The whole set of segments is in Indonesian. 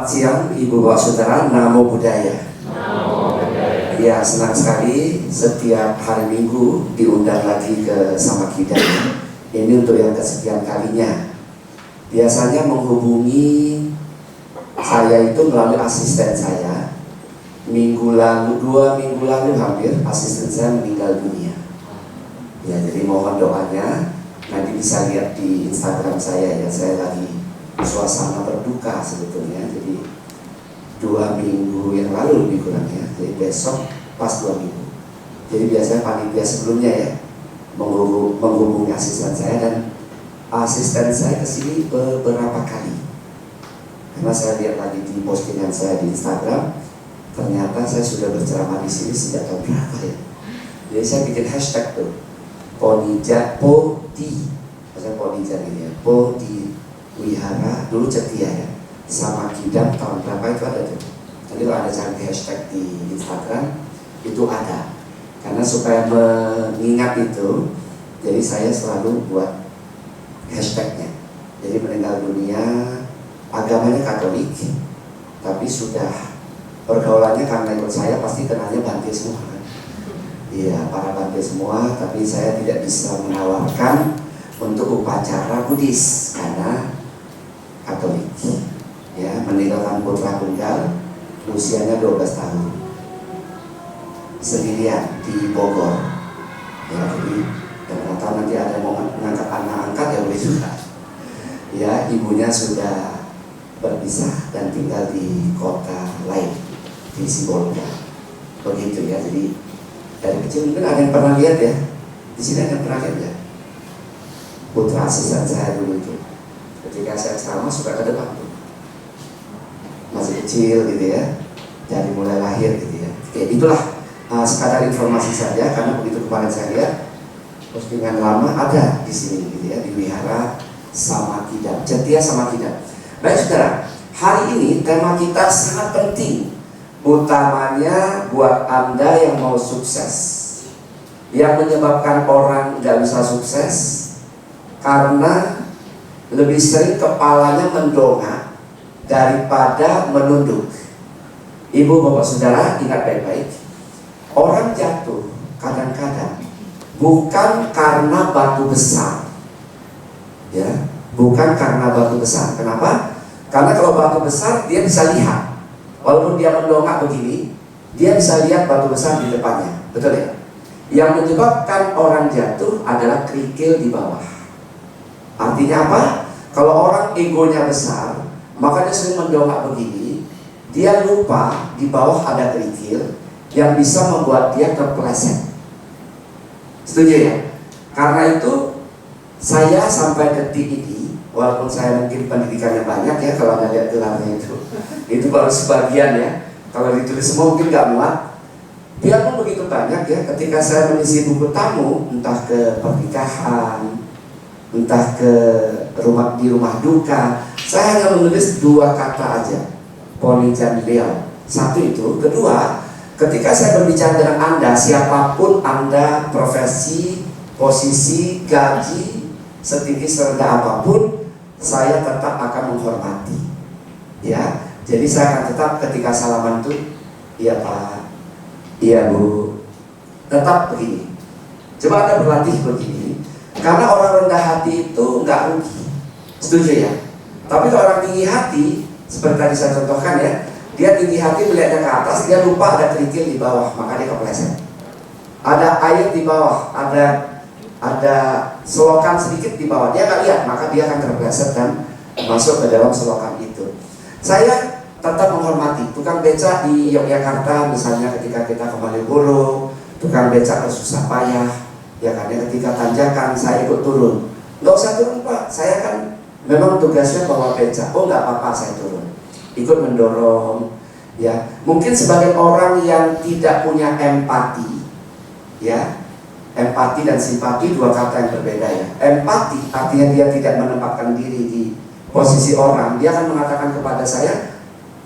siang Ibu Bapak Saudara, Namo Buddhaya. Ya, senang sekali setiap hari Minggu diundang lagi ke Samakidang. Ini untuk yang kesekian kalinya. Biasanya menghubungi saya itu melalui asisten saya. Minggu lalu, 2 minggu lalu hampir asisten saya meninggal dunia. Ya, jadi mohon doanya. Nanti bisa lihat di Instagram saya ya, saya lagi suasana berduka sebetulnya. Jadi 2 minggu yang lalu lebih kurang ya. Jadi besok pas 2 minggu. Jadi biasanya panitia sebelumnya ya menghubungi asisten saya, dan asisten saya kesini beberapa kali. Karena saya lihat lagi di postingan saya di Instagram, ternyata saya sudah berceramah di sini sejak tahun berapa ya. Jadi saya bikin hashtag tuh, Ponija Podi, maksudnya Ponija ini ya, Podi Wihara dulu Cetia ya, Samakidang tahun berapa itu ada tuh. Jadi kalau ada cari hashtag di Instagram itu ada, karena supaya mengingat itu, jadi saya selalu buat hashtagnya. Jadi meninggal dunia, agamanya Katolik, tapi sudah pergaulannya karena ikut saya pasti kenalnya Bante semua kan? Iya, para Bante semua, tapi saya tidak bisa menawarkan untuk upacara Buddhis karena Katolik. Ya, meninggalkan putra tunggal, usianya 12 tahun, sendirian di Bogor. Ya, jadi ternyata nanti ada mau mengangkat anak angkat ya boleh juga. Ya, ibunya sudah berpisah dan tinggal di kota lain, di Sibolga. Begitu ya. Jadi dari kecil mungkin ada yang pernah lihat ya. Di sini ada yang pernah lihat ya. Putra asisten saya dulu itu, ketika saya ceramah suka ke depan tuh. Masih kecil gitu ya, dari mulai lahir gitu ya. Oke, itulah sekadar informasi saja, karena begitu kemarin saya lihat postingan lama ada di sini gitu ya, di Wihara Samakidang, Cetia Samakidang. Baik saudara, hari ini tema kita sangat penting, utamanya buat Anda yang mau sukses. Yang menyebabkan orang nggak bisa sukses karena lebih sering kepalanya mendongak daripada menunduk. Ibu bapak saudara ingat baik-baik, orang jatuh kadang-kadang bukan karena batu besar, ya, bukan karena batu besar. Kenapa? Karena kalau batu besar dia bisa lihat, walaupun dia mendongak begini, dia bisa lihat batu besar di depannya, betul ya? Yang menyebabkan orang jatuh adalah kerikil di bawah. Artinya apa? Kalau orang egonya besar, maka dia sering mendongak begini, dia lupa di bawah ada kerikil yang bisa membuat dia terpeleset. Setuju ya? Karena itu saya sampai detik ini, walaupun saya mungkin pendidikannya banyak ya, kalau Anda lihat gelarnya itu baru sebagian ya. Kalau ditulis semua mungkin nggak muat. Biarpun begitu banyak ya, ketika saya mengisi buku tamu, entah ke pernikahan, entah ke di rumah duka, saya hanya menulis 2 kata aja, Ponijan Leo. Satu itu. Kedua, ketika saya berbicara dengan Anda, siapapun Anda, profesi, posisi, gaji, setinggi serendah apapun, saya tetap akan menghormati. Ya, jadi saya akan tetap ketika salaman itu, iya Pak, iya Bu, tetap begini. Coba Anda berlatih begini, karena orang rendah hati itu nggak rugi. Setuju ya? Tapi kalau orang tinggi hati, seperti tadi saya contohkan ya, dia tinggi hati melihatnya ke atas, dia lupa ada kerikil di bawah, maka dia kepleset. Ada air di bawah, ada selokan sedikit di bawah, dia nggak lihat, maka dia akan terpleset dan masuk ke dalam selokan itu. Saya tetap menghormati tukang beca di Yogyakarta, misalnya ketika kita ke Malioboro, tukang beca bersusah payah, ya kan, ketika tanjakan saya ikut turun. Nggak usah turun Pak, saya kan memang tugasnya bawa beca. Oh nggak apa-apa, saya turun, ikut mendorong. Ya, mungkin sebagai orang yang tidak punya empati, ya, empati dan simpati 2 kata yang berbeda ya. Empati artinya dia tidak menempatkan diri di posisi orang. Dia akan mengatakan kepada saya,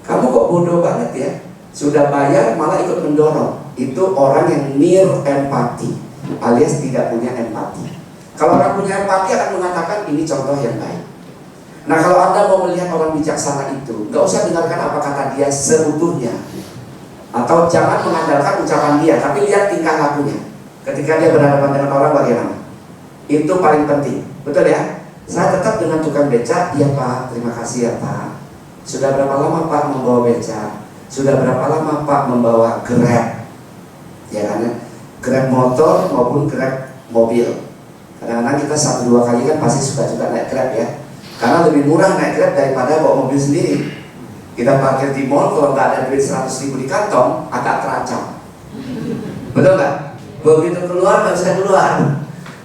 kamu kok bodoh banget ya, sudah bayar malah ikut mendorong. Itu orang yang near empati, alias tidak punya empati. Kalau orang punya empati akan mengatakan ini contoh yang baik. Nah, kalau Anda mau melihat orang bijaksana itu, nggak usah dengarkan apa kata dia seutuhnya, atau jangan mengandalkan ucapan dia, tapi lihat tingkah lakunya. Ketika dia berhadapan dengan orang bagaimana? Itu paling penting, betul ya? Saya tetap dengan tukang beca, iya Pak, terima kasih ya Pak. Sudah berapa lama Pak membawa beca? Sudah berapa lama Pak membawa Grab? Ya kan, Grab motor maupun Grab mobil. Kadang-kadang kita 1-2 kali kan pasti suka juga naik Grab ya, karena lebih murah naik Grab daripada bawa mobil sendiri. Kita parkir di mall, kalau nggak ada duit 100.000 di kantong, agak terancam. Betul nggak? Begitu keluar nggak bisa keluar.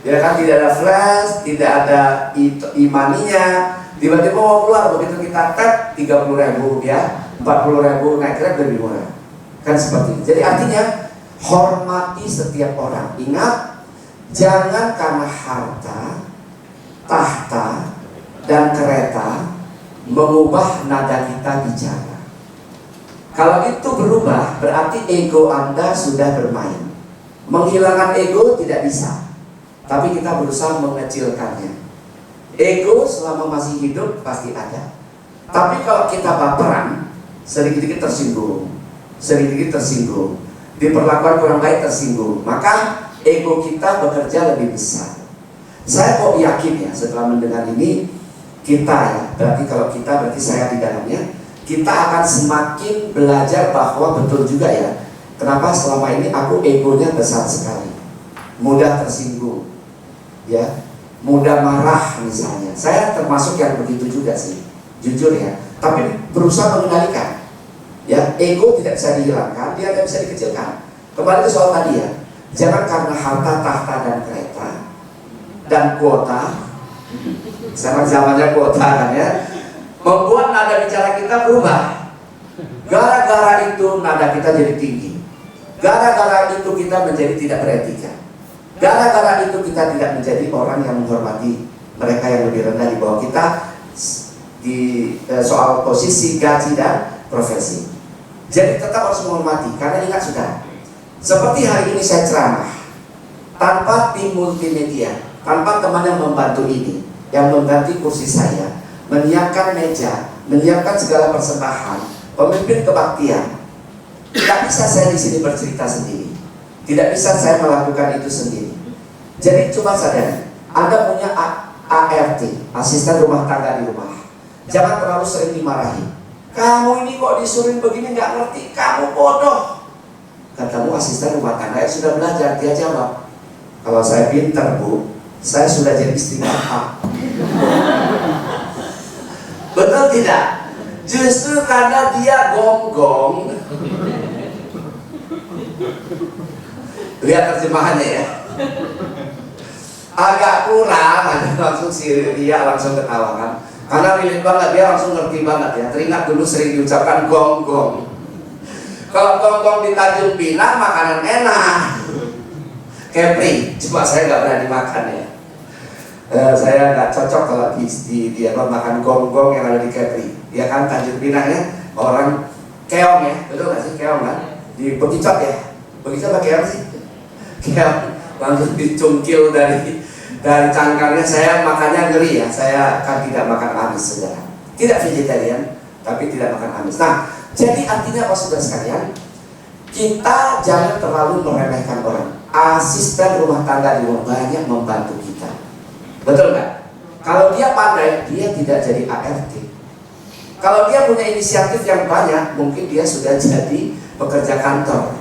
Ya kan, tidak ada flash, tidak ada imaninya. Tiba-tiba mau keluar, begitu kita tap 30.000 ya, 40.000 naik Grab lebih murah. Kan seperti itu. Jadi artinya hormati setiap orang. Ingat, jangan karena harta, tahta, dan kereta mengubah nada kita bicara. Kalau itu berubah, berarti ego Anda sudah bermain. Menghilangkan ego tidak bisa, tapi kita berusaha mengecilkannya. Ego selama masih hidup pasti ada. Tapi kalau kita baperan, sedikit-sedikit tersinggung, sedikit-sedikit tersinggung, diperlakukan kurang baik tersinggung, maka ego kita bekerja lebih besar. Saya kok yakin ya, setelah mendengar ini, kita ya, berarti kalau kita berarti saya di dalamnya, kita akan semakin belajar bahwa betul juga ya, kenapa selama ini aku egonya besar sekali, mudah tersinggung, ya, mudah marah misalnya. Saya termasuk yang begitu juga sih, jujur ya. Tapi berusaha mengendalikan, ya, ego tidak bisa dihilangkan, dia tidak bisa dikecilkan. Kembali ke soal tadi ya, jangan karena harta, tahta, dan kereta, dan kuota. Sekarang zamannya kuota kan ya, membuat nada bicara kita berubah. Gara-gara itu nada kita jadi tinggi. Gara-gara itu kita menjadi tidak beretika. Gara-gara itu kita tidak menjadi orang yang menghormati mereka yang lebih rendah di bawah kita di soal posisi, gaji, dan profesi. Jadi tetap harus menghormati, karena ingat sudah, seperti hari ini saya ceramah tanpa tim multimedia, tanpa teman yang membantu ini, yang mengganti kursi saya, menyiapkan meja, menyiapkan segala persembahan, pemimpin kebaktian. Tidak bisa saya di sini bercerita sendiri. Tidak bisa saya melakukan itu sendiri. Jadi coba sadari, Anda punya ART, asisten rumah tangga di rumah. Jangan terlalu sering dimarahi. Kamu ini kok disuruh begini, nggak ngerti, kamu bodoh. Katamu asisten rumah tangga yang sudah belajar, dia jawab, kalau saya pintar Bu, saya sudah jadi istri Bapak. Betul tidak? Justru karena dia gonggong. Lihat terjemahannya ya, agak kurang. Langsung si dia langsung ketawa kan, karena relate banget, dia langsung ngerti banget ya. Teringat dulu sering diucapkan gonggong. Kalau gonggong di Tanjung Pinang makanan enak, Kepri, cuma saya nggak berani makan ya. Saya nggak cocok kalau di makan gonggong yang ada di Kepri. Ya kan, Tanjung Pinang ya, orang keong ya, betul nggak sih, keong kan? Di bekicot ya, bekicot apa keong sih? Keong langsung dicungkil dari cangkangnya. Saya makannya ngeri ya, saya kan tidak makan amis saudara, tidak vegetarian, tapi tidak makan amis. Nah, jadi artinya apa saudara sekalian? Kita jangan terlalu meremehkan orang. Asisten rumah tangga di rumah banyak membantu kita. Betul nggak? Kalau dia pandai, dia tidak jadi ART. Kalau dia punya inisiatif yang banyak, mungkin dia sudah jadi pekerja kantor.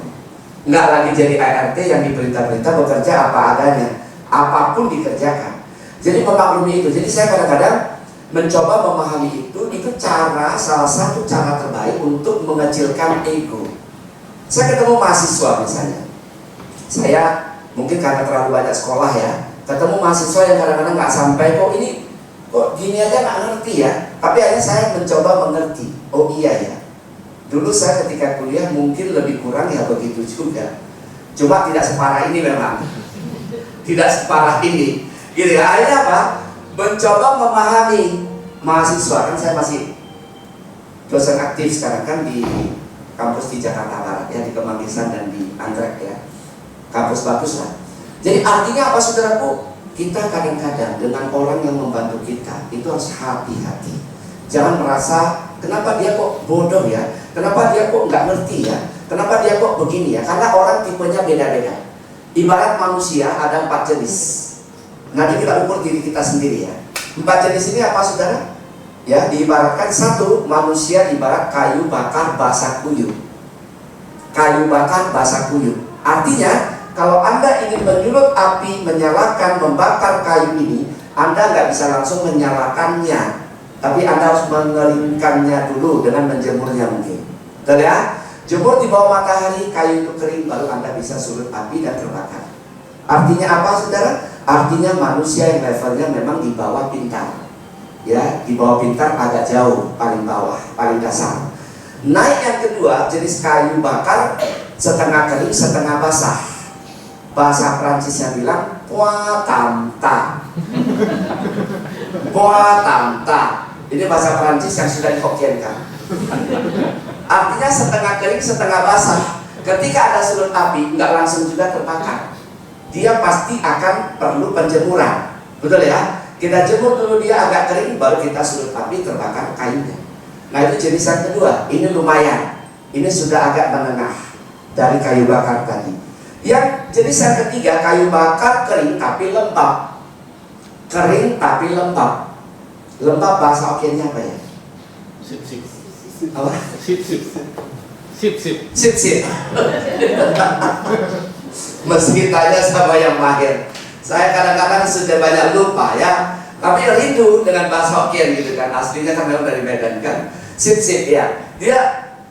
Nggak lagi jadi ART yang diperintah-perintah, bekerja apa adanya, apapun dikerjakan. Jadi memaklumi itu. Jadi saya kadang-kadang mencoba memahami itu salah satu cara terbaik untuk mengecilkan ego. Saya ketemu mahasiswa misalnya, saya mungkin karena terlalu banyak sekolah ya, ketemu mahasiswa yang kadang-kadang nggak sampai, kok gini aja nggak ngerti ya. Tapi akhirnya saya mencoba mengerti. Oh iya ya, dulu saya ketika kuliah mungkin lebih kurang ya begitu juga. Cuma tidak separah ini memang, tidak separah ini. Gitu ya. Akhirnya apa? Mencoba memahami mahasiswa. Kan saya masih dosen aktif sekarang kan di kampus di Jakarta Barat ya, di Kemanggisan dan di Anggrek ya. Kampus bagus lah. Jadi artinya apa saudaraku? kita kadang-kadang dengan orang yang membantu kita itu harus hati-hati. Jangan merasa kenapa dia kok bodoh ya, kenapa dia kok nggak ngerti ya, kenapa dia kok begini ya. Karena orang tipenya beda-beda. Ibarat manusia ada 4 jenis. Nanti kita ukur diri kita sendiri ya. 4 jenis ini apa saudara? Ya, diibaratkan satu, manusia ibarat kayu bakar basah kuyup. Kayu bakar basah kuyup. Artinya kalau Anda ingin menyulut api, menyalakan, membakar kayu ini, Anda nggak bisa langsung menyalakannya, tapi Anda harus mengeringkannya dulu dengan menjemurnya mungkin. Betul ya? Jemur di bawah matahari, kayu itu kering, baru Anda bisa sulut api dan terbakar. Artinya apa saudara? Artinya manusia yang levelnya memang di bawah pintar. Ya, di bawah pintar agak jauh, paling bawah, paling dasar. Naik yang kedua, jenis kayu bakar, setengah kering, setengah basah. Bahasa Prancisnya bilang pois tamta. Pois tamta. Ini bahasa Prancis yang sudah dihokienkan. Artinya setengah kering, setengah basah. Ketika ada sulut api, nggak langsung juga terbakar. Dia pasti akan perlu penjemuran. Betul ya? Kita jemur dulu dia agak kering, baru kita sulut api, terbakar kayunya. Nah itu jenis yang kedua. Ini lumayan. Ini sudah agak menengah dari kayu bakar tadi. Yang jenis yang ketiga, kayu bakar kering tapi lembab. Kering tapi lembab. Lembab bahasa okennya apa ya? Sip. Apa? Sip. Mesti tanya sama yang mahir. Saya kadang-kadang sudah banyak lupa ya. Tapi rindu dengan bahasa Hokkien gitu kan. Aslinya kan memang dari Medan kan. Sip ya. Dia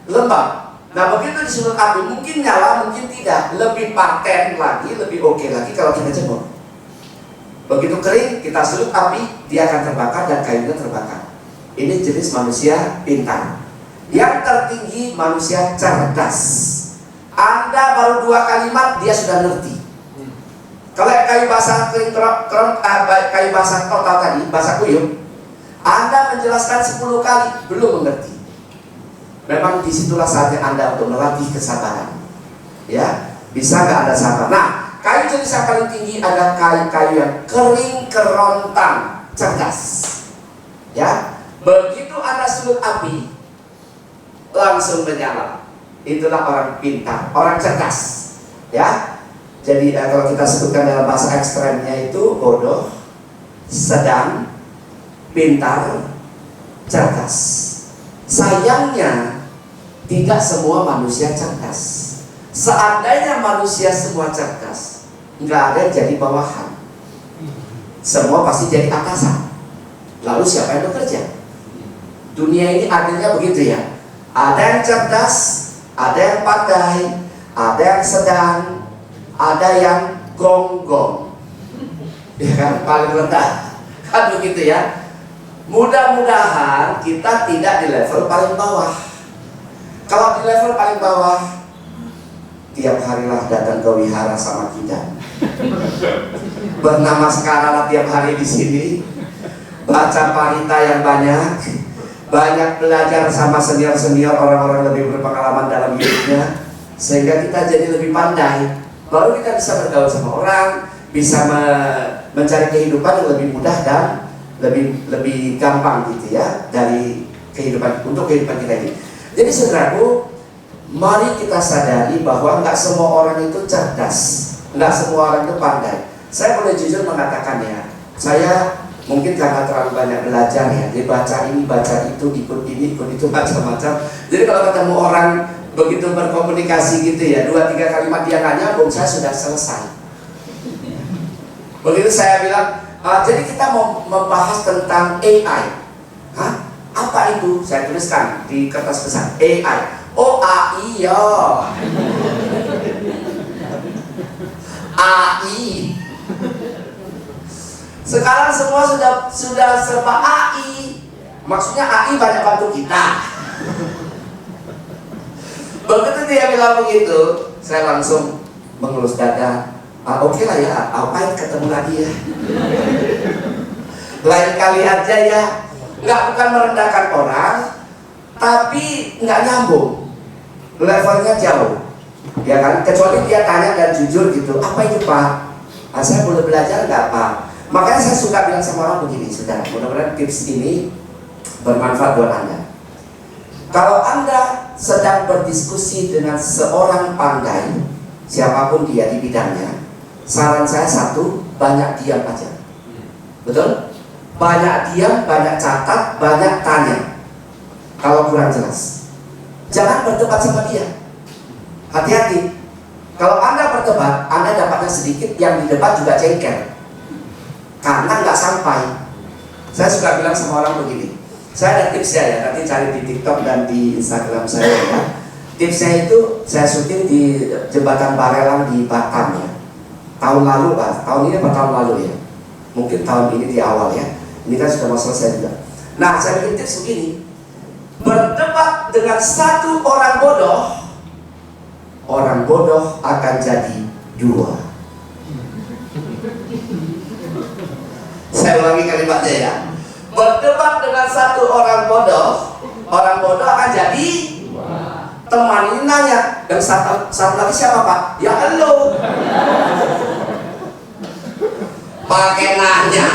lembab. Nah begitu disulut api, mungkin nyala, mungkin tidak. Lebih paten lagi, lebih oke lagi kalau kita jemur. Begitu kering, kita sulut api, dia akan terbakar dan kayunya terbakar. Ini jenis manusia pintar. Yang tertinggi manusia cerdas. Anda baru 2 kalimat, dia sudah ngerti. Kalau kayu basah kering, kayu basah total tadi, basah kuyup, Anda menjelaskan 10 kali, belum mengerti. Memang disitulah saatnya Anda untuk melatih kesabaran. Ya, bisa nggak Anda sabar? Nah, kayu jenis yang paling tinggi ada kayu-kayu yang kering kerontang, cerdas. Ya, begitu Anda sulut api, langsung menyala. Itulah orang pintar, orang cerdas. Ya, jadi kalau kita sebutkan dalam bahasa ekstremnya itu bodoh, sedang, pintar, cerdas. Sayangnya tidak semua manusia cerdas. Seandainya manusia semua cerdas, nggak ada yang jadi bawahan. Semua pasti jadi atasan. Lalu siapa yang bekerja? Dunia ini adilnya begitu ya. Ada yang cerdas, ada yang pandai, ada yang sedang, ada yang gonggong. Ya kan, paling rendah. Kan begitu ya. Mudah-mudahan kita tidak di level paling bawah. Kalau di level paling bawah, tiap harilah datang ke wihara sama kita. Bernama sekarang tiap hari di sini, baca parita yang banyak belajar sama senior-senior, orang-orang lebih berpengalaman dalam hidupnya, sehingga kita jadi lebih pandai. Baru kita bisa bergaul sama orang, bisa mencari kehidupan yang lebih mudah dan lebih gampang gitu ya dari kehidupan untuk kehidupan kita ini. Jadi saudaraku, mari kita sadari bahwa nggak semua orang itu cerdas, nggak semua orang itu pandai. Saya boleh jujur mengatakan ya, saya mungkin karena terlalu banyak belajar ya, dia baca ini, baca itu, ikut ini, ikut itu, macam-macam. Jadi kalau ketemu orang begitu berkomunikasi gitu ya, 2-3 kalimat dia nggak nyambung, saya sudah selesai. Begitu saya bilang, jadi kita mau membahas tentang AI. Hah? Apa itu? Saya tuliskan di kertas besar. AI. Oh, AI ya. AI. Sekarang semua sudah serba AI. Maksudnya AI banyak bantu kita. Begitu dia bilang begitu, saya langsung mengelus dada. Oke lah ya, apa ketemu lagi ya. Lain kali aja ya. Nggak, bukan merendahkan orang, tapi nggak nyambung, levelnya jauh, ya kan? Kecuali dia tanya dan jujur gitu, apa itu Pak? Saya boleh belajar nggak Pak? Makanya saya suka bilang sama orang begini, saudara, mudah-mudahan tips ini bermanfaat buat Anda. Kalau Anda sedang berdiskusi dengan seorang pandai, siapapun dia di bidangnya, saran saya satu, banyak diam aja. Betul? Banyak diam, banyak catat, banyak tanya. Kalau kurang jelas, jangan berdebat sama dia. Hati-hati. Kalau Anda berdebat, Anda dapatnya sedikit, yang di debat juga jengkel karena nggak sampai. Saya suka bilang sama orang begini, saya ada tipsnya ya, nanti cari di TikTok dan di Instagram saya ya. Tipsnya itu saya syuting di jembatan Barelang di Batam ya. Tahun lalu Pak, tahun ini apa tahun lalu ya? Mungkin tahun ini di awal ya. Ini kan sudah mau selesai juga. Nah, saya bikin tips begini. Berdebat dengan satu orang bodoh akan jadi dua. Saya ulangi kalimatnya ya. Berdebat dengan satu orang bodoh akan jadi teman. Ini nanya, dan satu lagi siapa Pak? Ya elo. Pakai nanya.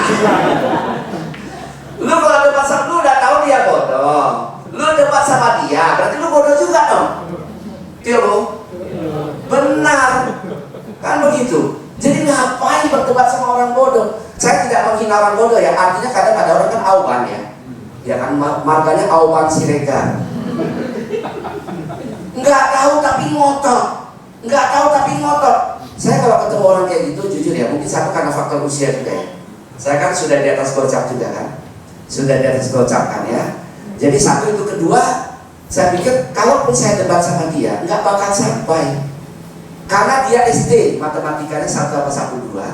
Lu kalau debat sama lu udah tahu dia bodoh. Lu debat sama dia, berarti lu bodoh juga dong. Iya Bu? Benar. Kan begitu. Jadi ngapain berdebat sama orang bodoh? Saya tidak menghina orang bodoh ya, artinya kadang ada orang kan auban ya. Ya kan marganya auban Siregar. Nggak tahu tapi ngotot. Saya kalau ketemu orang kayak gitu, jujur ya, mungkin satu karena faktor usia juga ya. Saya kan sudah di atas gocap juga kan. Kan ya. Jadi satu itu, kedua, saya pikir kalaupun saya debat sama dia, nggak bakal sampai. Karena dia SD, matematikanya 1 apa 1, 2.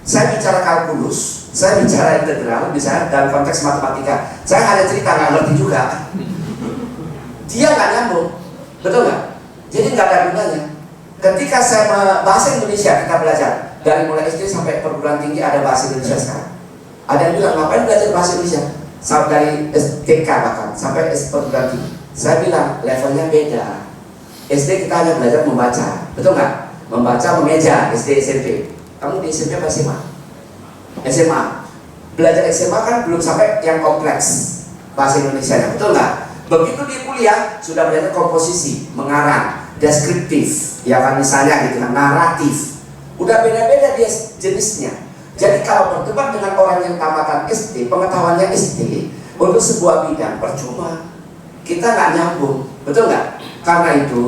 Saya bicara kalkulus, saya bicara integral, misalnya dalam konteks matematika. Saya hanya cerita, nggak ngerti juga. Dia nggak nyambung, betul nggak? Jadi nggak ada gunanya. Ketika saya bahasa Indonesia, kita belajar dari mulai SD sampai perguruan tinggi ada bahasa Indonesia sekarang. Ada yang bilang ngapain belajar bahasa Indonesia? Sampai dari TK bahkan sampai perguruan tinggi. Saya bilang levelnya beda. SD kita hanya belajar membaca, betul nggak? Membaca, memeja, SD, SMP. Kamu di SMP apa SMA? SMA. Belajar SMA kan belum sampai yang kompleks bahasa Indonesia, betul nggak? Begitu di kuliah sudah belajar komposisi, mengarang, deskriptif, ya kan misalnya gitu kan, naratif. Udah beda-beda dia jenisnya. Jadi kalau berdebat dengan orang yang tamatan SD, pengetahuannya SD untuk sebuah bidang percuma, kita nggak nyambung, betul nggak? Karena itu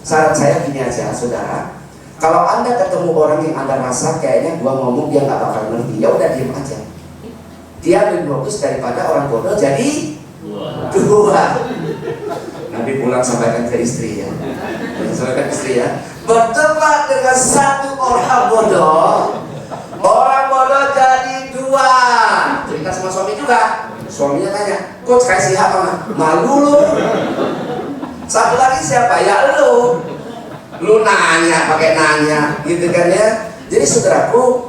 saran saya gini aja, saudara. Kalau Anda ketemu orang yang Anda rasa kayaknya gua ngomong dia nggak bakal ngerti, ya udah diem aja. Dia lebih bagus daripada orang bodoh jadi dua. Nanti pulang sampaikan ke istri ya. Sampaikan ke istri ya. Berdebat dengan satu orang bodoh jadi dua. Cerita sama suami juga. Suaminya tanya, coach kasih apa nggak? Malu lu. Satu lagi siapa? Ya lu nanya, pakai nanya, gitu kan ya. Jadi saudaraku,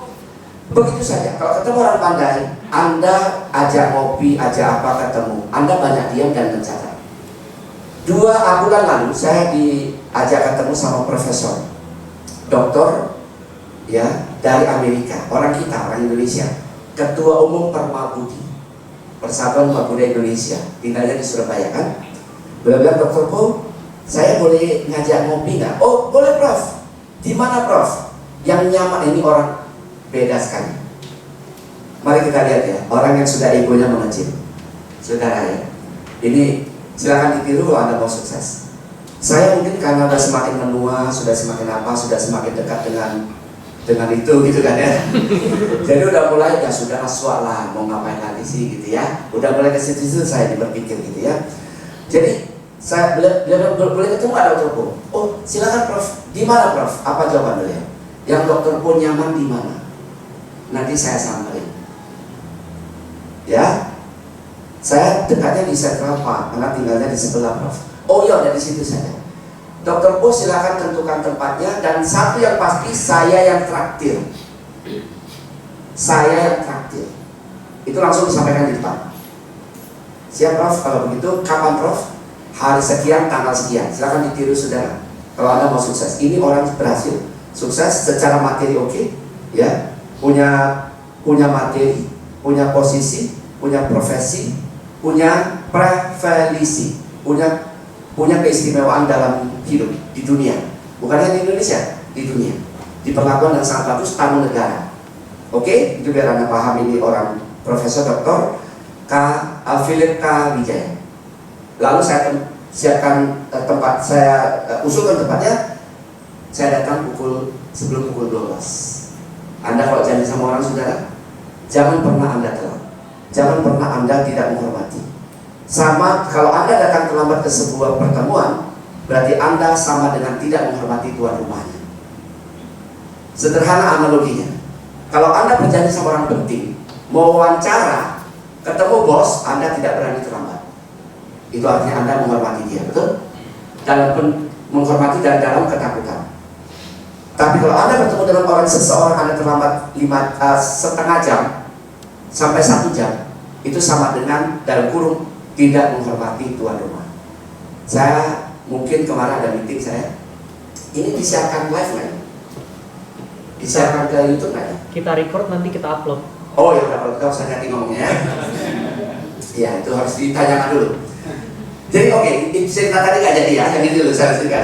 begitu saja. Kalau ketemu orang pandai, Anda ajak ngopi, ajak apa ketemu, Anda banyak diam dan mencatat. 2 bulan lalu saya diajak ketemu sama profesor, doktor, ya dari Amerika, orang Indonesia, ketua umum Permabudi, Persatuan Pemuda Indonesia, tinggalnya di Surabaya kan. Beliau bilang, Dokter Po, saya boleh ngajak ngopi nggak? Oh boleh Prof. Di mana Prof? Yang nyaman, ini orang beda sekali. Mari kita lihat ya, orang yang sudah egonya mengecil. Saudara ya, ini silakan ditiru kalau Anda mau sukses. Saya mungkin karena sudah semakin menua, sudah semakin semakin dekat dengan itu gitu kan ya. Jadi udah mulai ya sudah aswak lah, mau ngapain lagi sih gitu ya. Udah mulai ke situ saya berpikir gitu ya. Jadi saya boleh ketemu ada Dokter Po. Oh silakan Prof. Di mana Prof? Apa jawaban beliau? Yang Dokter Po nyaman di mana? Nanti saya samperin. Ya, saya dekatnya di Central Park, karena tinggalnya di sebelah Prof. Oh iya, dari situ saja. Dokter Po silakan tentukan tempatnya, dan satu yang pasti saya yang traktir. Saya yang traktir. Itu langsung disampaikan di depan. Siap Prof, kalau begitu kapan Prof? Hari sekian, tanggal sekian. Silakan ditiru saudara. Kalau Anda mau sukses, ini orang berhasil, sukses secara materi oke, ya, punya punya materi, punya posisi, punya profesi, punya preferensi, punya keistimewaan dalam hidup di dunia. Bukan hanya di Indonesia, di dunia. Di perlakuan yang sangat bagus tamu negara. Oke, itu biar Anda paham, ini orang Profesor Dr. Philip K. Wijaya. Lalu saya siapkan tempat, saya usulkan tempatnya. Saya datang sebelum pukul 12. Anda kalau janji sama orang saudara, jangan pernah Anda telat. Jangan pernah Anda tidak menghormati. Sama kalau Anda datang terlambat ke sebuah pertemuan, berarti Anda sama dengan tidak menghormati tuan rumahnya. Sederhana analoginya. Kalau Anda berjanji sama orang penting, mau wawancara, ketemu bos, Anda tidak berani terlambat. Itu artinya Anda menghormati dia, betul? Menghormati dan dalam ketakutan. Tapi kalau Anda bertemu dengan seseorang, Anda terlambat setengah jam sampai 1 jam, itu sama dengan dalam kurung tidak menghormati tuan rumah. Saya mungkin kemarin ada meeting saya, ini disiarkan live nggak? Disiarkan ke YouTube nggak ya? Kita record, nanti kita upload. Oh ya udah, kalau kita usah ganti ngomongnya ya. Ya itu harus ditanyakan dulu. Jadi oke, cerita tadi nggak jadi ya, yang ini dulu saya lanjutkan.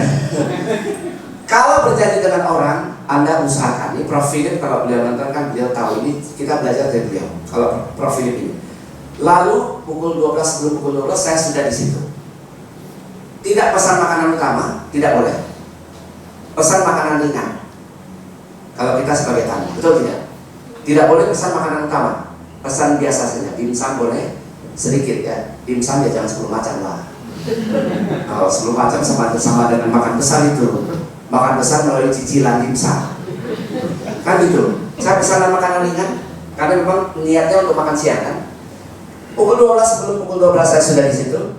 Kalau berjanji dengan orang, Anda usahakan. Ini Prof. Philip, kalau beliau nonton kan beliau tahu, ini kita belajar dari beliau. Kalau Prof. Philip ini. Lalu pukul 12, sebelum pukul 12 saya sudah di situ. Tidak pesan makanan utama, tidak boleh. Pesan makanan ringan. Kalau kita sebagai tamu, betul tidak? Tidak boleh pesan makanan utama. Pesan biasa saja. Dimsum boleh sedikit ya. Dimsum ya jangan 10 macam lah. Kalau 10 macam sama dengan makan besar itu. Makan besar melalui cicilan dimsum. Kan gitu. Saya pesan makanan ringan karena memang niatnya untuk makan siang kan. Pukul 12, sebelum pukul 12 saya sudah di situ.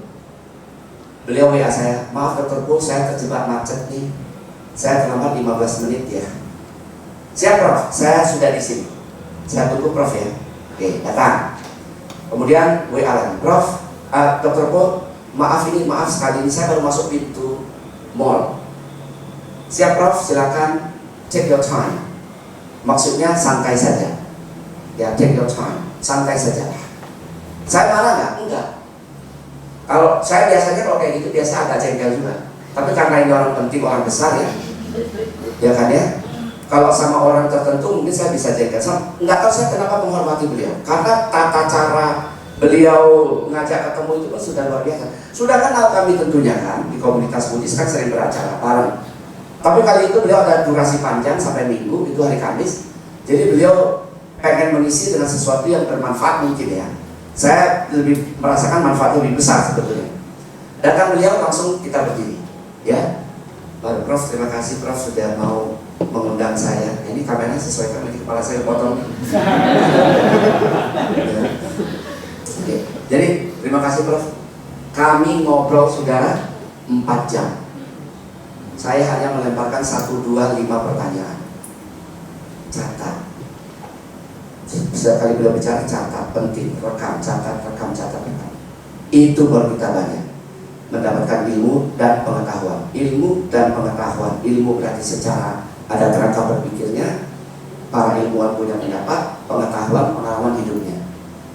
Beliau WA saya, maaf Dr. Pul, saya terjebak macet nih. Saya terlambat 15 menit ya. Siap Prof, saya sudah di sini. Saya tunggu Prof ya. Oke, datang. Kemudian WA lagi, Prof, Dr. Pul, maaf sekali ini saya baru masuk pintu mall. Siap Prof, silakan take your time. Maksudnya santai saja. Ya, take your time, santai saja. Saya marah nggak? Enggak. Kalau saya biasanya kalau kayak gitu biasa agak jengkel juga. Tapi karena ini orang penting, orang besar ya, ya kan ya. Kalau sama orang tertentu mungkin saya bisa jengkel. Nggak tahu saya kenapa menghormati beliau. Karena tata cara beliau ngajak ketemu itu kan sudah luar biasa. Sudah kenal kami tentunya kan di komunitas Buddhis kan sering beracara bareng. Tapi kali itu beliau ada durasi panjang sampai Minggu, itu hari Kamis. Jadi beliau pengen mengisi dengan sesuatu yang bermanfaat mungkin ya. Saya lebih merasakan manfaat lebih besar sebetulnya. Datang beliau langsung kita berdiri, ya. Baru Prof, terima kasih Prof sudah mau mengundang saya. Ini kameranya sesuaikan di kepala saya potong. Oke. Jadi terima kasih Prof. Kami ngobrol saudara 4 jam. Saya hanya melemparkan 1, 2, 5 pertanyaan. Catat. Setiap kali beliau bicara catat, penting, rekam. Itu baru kita banyak mendapatkan ilmu dan pengetahuan. Ilmu dan pengetahuan. Ilmu berarti secara ada kerangka berpikirnya, para ilmuwan punya pendapat, pengetahuan hidupnya.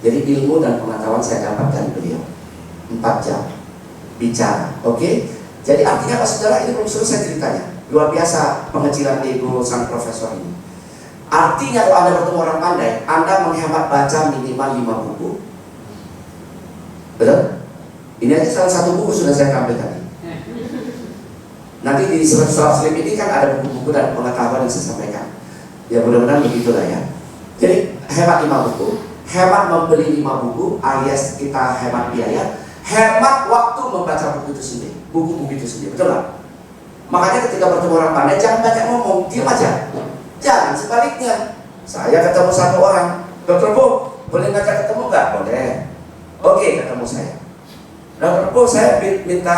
Jadi ilmu dan pengetahuan saya dapat dari beliau 4 jam bicara, oke? Jadi artinya Pak Saudara, ini belum selesai ceritanya. Luar biasa pengecilan ego sang profesor ini. Artinya kalau Anda bertemu orang pandai, Anda menghemat baca minimal 5 buku. Betul? Ini aja salah satu buku sudah saya tampilkan tadi. Nanti di surat slip ini kan ada buku-buku dan pengetahuan yang saya sampaikan. Ya mudah-mudahan begitulah ya. Jadi hemat 5 buku, hemat membeli 5 buku alias kita hemat biaya, hemat waktu membaca buku itu sendiri, buku-buku itu sendiri, betul lah. Makanya ketika bertemu orang pandai jangan banyak ngomong, diam aja. Jangan sebaliknya. Saya ketemu satu orang, Dr. Bu, boleh ngajak ketemu nggak? Boleh. Oke, ketemu saya. Dr. Bu, saya minta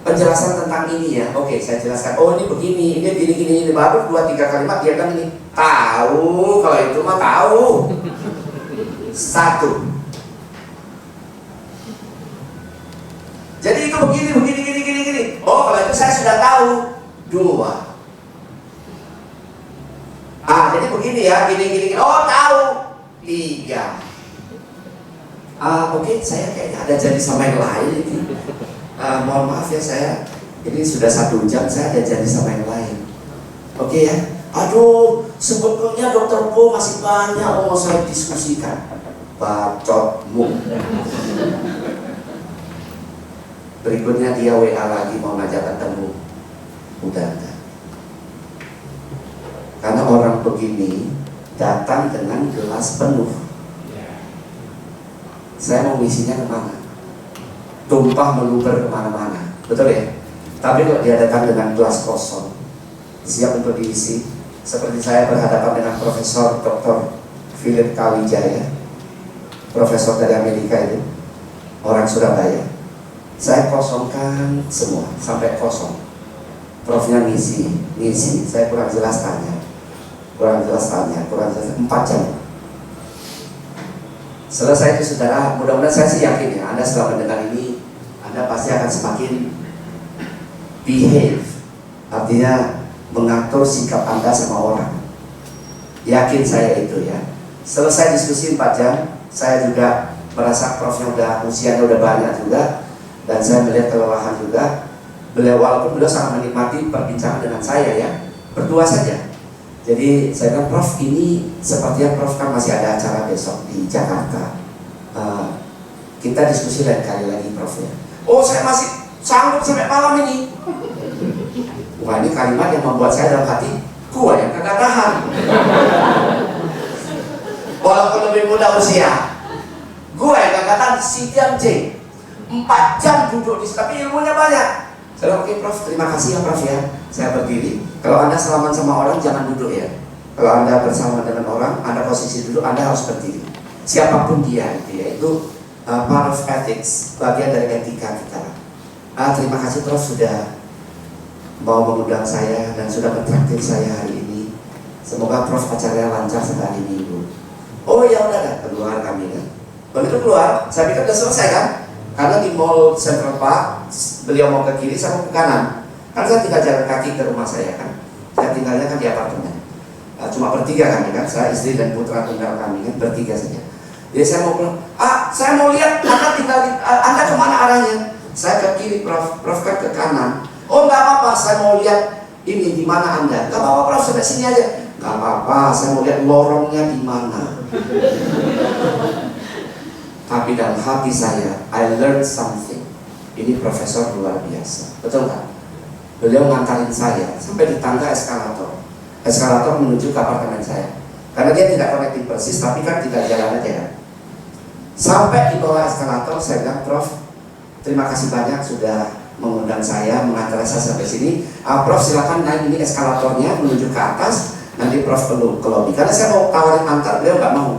penjelasan tentang ini ya. Oke, saya jelaskan. Oh ini begini, ini baru 2-3 kalimat dia bilang ini. Tahu, kalau itu mah tahu. 1. Jadi itu begini. Oh kalau itu saya sudah tahu. 2. jadi begini ya, gini. Oh tahu, 3. Oke, saya kayaknya ada janji sama yang lain ini. Mohon maaf ya, saya ini sudah 1 jam, saya ada janji sama yang lain. Oke ya. Aduh, sebetulnya Dokter Po masih banyak mau saya diskusikan. Bacotmu. Berikutnya dia WA lagi mau ngajak ketemu. Udah. Karena orang begini datang dengan gelas penuh. Saya mau ngisinya kemana? Tumpah meluber kemana-mana. Betul ya? Tapi kalau dia datang dengan gelas kosong, siap untuk diisi. Seperti saya berhadapan dengan Profesor Dr. Philip Kawijaya, profesor dari Amerika itu, orang Surabaya. Saya kosongkan semua sampai kosong. Profnya ngisi. Saya kurang jelas tanya, 4 jam. Selesai itu saudara, mudah-mudahan saya sih yakin ya, Anda setelah mendengar ini, Anda pasti akan semakin behave, artinya mengatur sikap Anda sama orang. Yakin saya itu ya. Selesai diskusi 4 jam, saya juga merasa profnya usianya udah banyak juga, dan saya melihat kelelahan juga. Walaupun beliau sangat menikmati perbincangan dengan saya ya, berdua saja. Jadi saya bilang, Prof, ini sepertinya Prof kan masih ada acara besok di Jakarta. Kita diskusi lain kali lagi, Prof ya. Oh, saya masih sanggup sampai malam ini. Wah, ini kalimat yang membuat saya dalam hati, gua yang kagak tahan. Walaupun lebih muda usia, gua yang kagak tahan. Si Tiang J 4 jam duduk di situ, tapi ilmunya banyak. Saya bilang, oke Prof, terima kasih ya Prof ya. Saya berdiri. Kalau Anda salaman sama orang, jangan duduk ya. Kalau Anda bersama dengan orang, Anda posisi duduk, Anda harus berdiri. Siapapun dia, itu part of ethics, bagian dari etika kita. Terima kasih Prof sudah mau mengundang saya dan sudah mentraktir saya hari ini. Semoga Prof acaranya lancar sampai hari Minggu. Oh ya udah, keluar kami kan. Begitu keluar, saya pikir sudah selesai kan? Karena di Mall Central Park, beliau mau ke kiri, saya mau ke kanan. Kan saya tinggal jalan kaki ke rumah saya kan. Saya tinggalnya kan di apartemen. Cuma bertiga kami kan, saya istri dan putra tunggal kami kan, bertiga saja. Jadi saya mau pulang. Saya mau lihat Anda tinggal Anda kemana arahnya? Saya ke kiri, Prof kan ke kanan. Oh nggak apa-apa, saya mau lihat ini di mana Anda. Nggak apa-apa Prof, sampai sini aja. Nggak apa-apa, saya mau lihat lorongnya di mana. Tapi dalam hati saya, I learned something. Ini profesor luar biasa, betul nggak? Beliau ngantarin saya sampai di tangga eskalator menuju ke apartemen saya. Karena dia tidak connecting persis, tapi kan tinggal jalan aja kan. Sampai di bawah eskalator, saya bilang, Prof, terima kasih banyak sudah mengundang saya, mengantar saya sampai sini. Prof, silakan naik ini eskalatornya menuju ke atas. Nanti Prof perlu ke lobby. Karena saya mau tawarin antar, beliau nggak mau.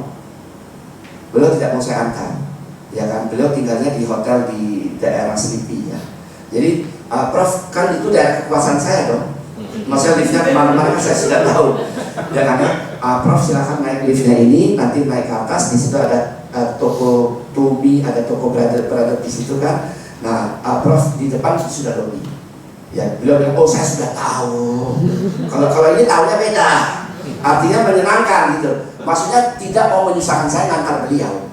Beliau tidak mau saya antar, ya kan? Beliau tinggalnya di hotel di daerah Selipi ya. Jadi, Prof kan itu daerah kekuasaan saya dong. Maksudnya liftnya kemana-mana kan saya sudah tahu, ya kan? Prof silakan naik liftnya ini, nanti naik ke atas. Di situ ada toko Tubi, ada toko brother di situ kan. Nah, Prof di depan sudah lobby. Ya, beliau bilang, oh saya sudah tahu. Kalau ini tahunya beda. Artinya menyenangkan gitu. Maksudnya tidak mau menyusahkan saya ngantar beliau.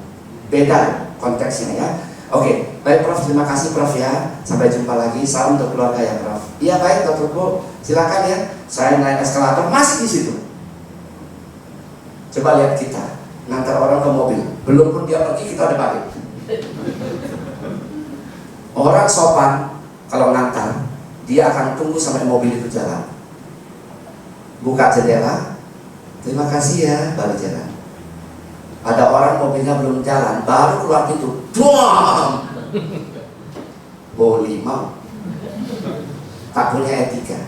Beda konteksnya ya. Oke, baik Prof, terima kasih Prof ya. Sampai jumpa lagi. Salam untuk keluarga ya Prof. Iya baik Dr. Bu, silakan ya. Saya naik eskalator masih di situ. Coba lihat kita ngantar orang ke mobil. Belum pun dia pergi kita udah balik. Orang sopan kalau ngantar dia akan tunggu sampai mobil itu jalan. Buka jendela. Terima kasih ya, baru jalan. Ada orang mobilnya belum jalan, baru keluar pintu. Duam! Boleh mau. Tak punya etika.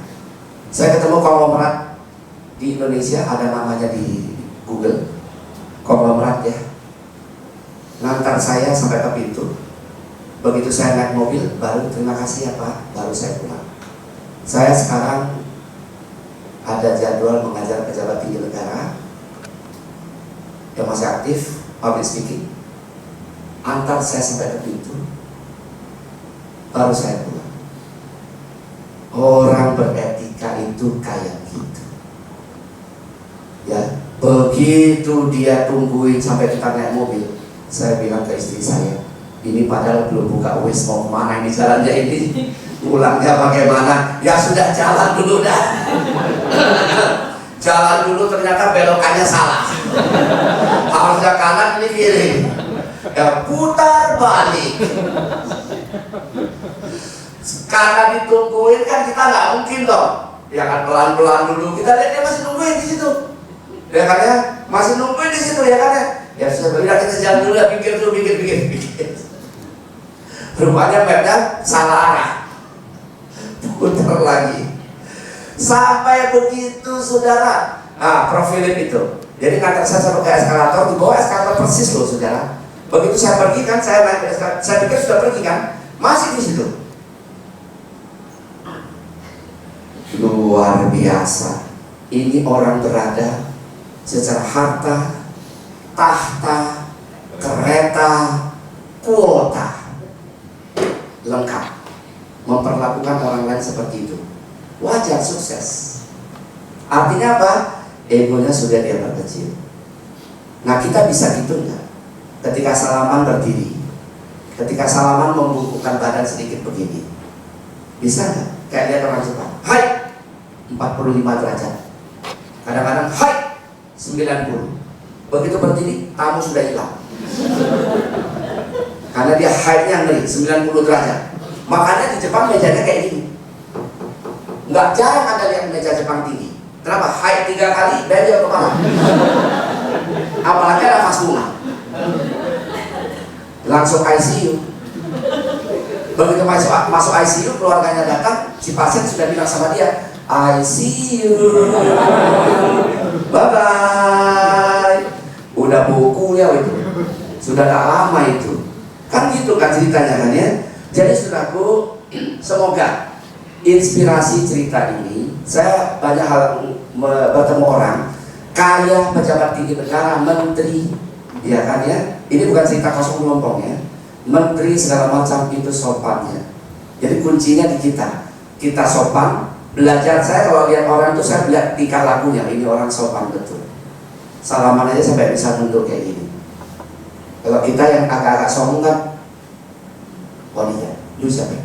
Saya ketemu konglomerat di Indonesia, ada namanya di Google. Konglomerat ya. Ngantar saya sampai ke pintu. Begitu saya naik mobil, baru terima kasih ya Pak, baru saya pulang. Saya sekarang ada jadwal mengajar pejabat tinggi negara yang masih aktif, public speaking. Antar saya sampai ke pintu, baru saya pulang. Orang beretika itu kayak gitu, ya. Begitu dia tungguin sampai kita naik mobil, saya bilang ke istri saya, ini padahal belum buka wis, mau kemana ini jalannya ini, pulangnya bagaimana? Ya sudah, jalan dulu dah. Jalan dulu, ternyata belokannya salah. Harusnya kanan, ini kiri. Ya putar balik. Karena ditungguin kan kita nggak mungkin dong. Ya kan, pelan-pelan dulu. Kita lihat dia masih nungguin di situ. Ya kan ya, masih nungguin di situ ya kan ya. Ya sudah, kita jalan dulu ya, pikir dulu, pikir. Rupanya mapnya salah arah. Putar lagi. Sampai begitu saudara. Prof Philip itu. Jadi ngantar saya pakai eskalator, di bawah eskalator persis loh saudara. Begitu saya pergi kan, saya naik eskalator, saya pikir sudah pergi kan, masih di situ. Luar biasa. Ini orang berada secara harta, tahta, kereta, kuota lengkap, memperlakukan orang lain seperti itu. Wajar, sukses. Artinya apa? Egonya sudah dia perkecil. Nah, kita bisa gitu enggak? Ketika salaman berdiri, ketika salaman membungkukkan badan sedikit begini, bisa enggak? Kayak lihat orang Jepang, hai 45 derajat, kadang-kadang hai 90. Begitu berdiri, tamu sudah hilang. Karena dia height-nya ngeri, 90 derajat. Makanya di Jepang mejanya kayak gini. Nggak jarang Anda lihat meja Jepang tinggi. Kenapa? Height 3 kali, beliau kepala. Apalagi ada vas bunga. Langsung ICU. Begitu masuk ICU, keluarganya datang, si pasien sudah bilang sama dia, ICU, bye-bye. Udah bukunya itu, sudah tak lama itu. Kan gitu kan ceritanya kan ya. Jadi saudaraku, semoga inspirasi cerita ini, saya banyak hal bertemu orang kaya, pejabat tinggi negara, menteri, ya kan ya. Ini bukan cerita kosong melompong ya. Menteri segala macam itu sopannya. Jadi kuncinya di kita. Kita sopan. Belajar, saya kalau lihat orang itu saya lihat tingkah lakunya. Ini orang sopan betul. Salaman aja sampai bisa nunduk kayak gini. Kalau kita yang agak-agak sombong kan, oh iya, lu siapa?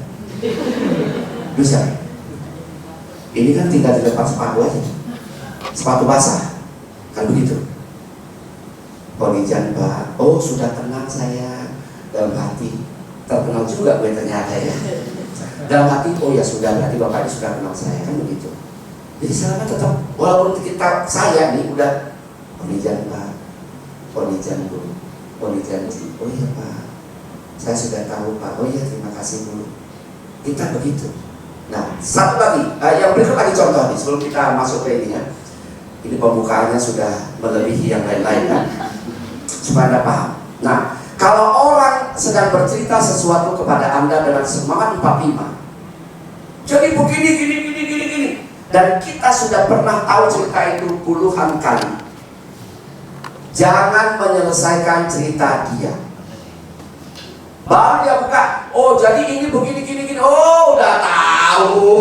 Lu siapa? Ini kan tinggal di depan sepatu aja, sepatu basah, kan begitu. Ponijan Pak, oh sudah tenang saya dalam hati, terkenal juga gue ternyata ya. Dalam hati, oh ya sudah, berarti Bapak ini sudah kenal saya, kan begitu. Jadi salaman tetap, walaupun kita saya nih udah Ponijan Pak, Ponijan Bu, Ponijan Ji, oh iya Pak, saya sudah tahu Pak, oh iya terima kasih Bu. Kita begitu. Nah, satu lagi, yang berikut lagi contoh nih sebelum kita masuk ke ini ya. Ini pembukaannya sudah melebihi yang lain-lain kan, supaya Anda paham. Nah, kalau orang sedang bercerita sesuatu kepada Anda dengan semangat 45, jadi begini, gini, dan kita sudah pernah tahu cerita itu puluhan kali, jangan menyelesaikan cerita dia. Baru dia buka, oh jadi ini begini, gini, oh udah tahu,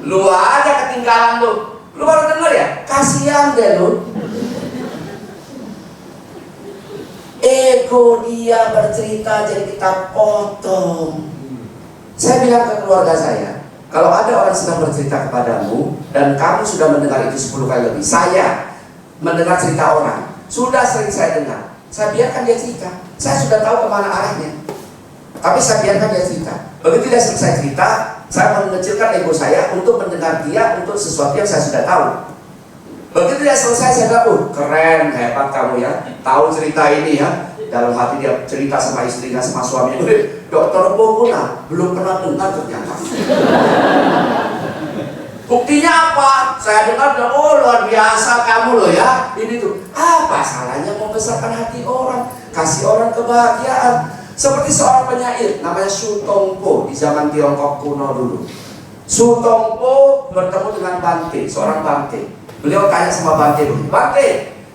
lu aja ketinggalan lu baru denger ya, kasihan deh lu. Ego dia bercerita jadi kita potong. Saya bilang ke keluarga saya, kalau ada orang sedang bercerita kepadamu dan kamu sudah mendengar itu 10 kali lebih, saya mendengar cerita orang, sudah sering saya dengar, saya biarkan dia cerita. Saya sudah tahu kemana arahnya, tapi saya biarkan dia cerita. Begitu dia selesai cerita, saya mengecilkan ego saya untuk mendengar dia untuk sesuatu yang saya sudah tahu. Begitu dia selesai, saya bilang, keren, hebat kamu ya, tahu cerita ini ya. Dalam hati dia cerita sama istrinya, sama suaminya, Dokter Poguna, belum pernah dengar ternyata. Buktinya apa? Saya dengar, oh luar biasa kamu loh ya. Ini tuh, apa salahnya membesarkan hati orang, kasih orang kebahagiaan. Seperti seorang penyair, namanya Su Tongpo di zaman Tiongkok kuno dulu. Su Tongpo bertemu dengan Bante, seorang Bante. Beliau tanya sama Bante,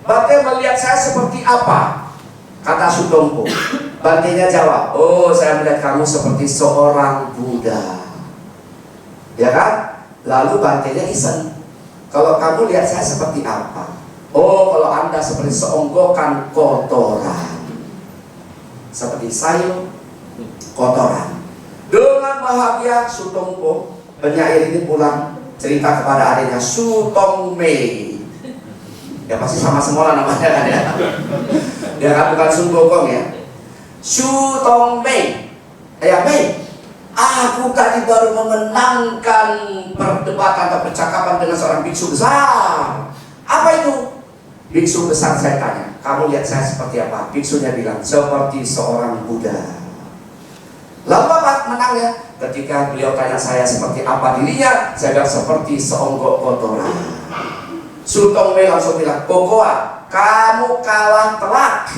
Bante melihat saya seperti apa? Kata Su Tongpo. Bantenya jawab, oh saya melihat kamu seperti seorang Buddha. Ya kan? Lalu Bantenya iseng, kalau kamu lihat saya seperti apa? Oh, kalau Anda seperti seonggokan kotoran, seperti sayur kotoran. Dengan bahagia Sutongpo, penyair ini pulang cerita kepada adiknya, Sutong Mei. Ya pasti sama semua lah namanya kan ya. Dia kan bukan Sun Gokong ya. Sutong Mei. Ya Mei, aku tadi baru memenangkan perdebatan atau percakapan dengan seorang biksu besar. Apa itu? Biksu besar saya tanya, kamu lihat saya seperti apa? Biksunya bilang, seperti seorang Buddha. Lalu apa menangnya? Ketika beliau tanya saya seperti apa dirinya, saya bilang seperti seonggok kotoran. Sutong Mei langsung bilang, Kokoa, kamu kalah telak.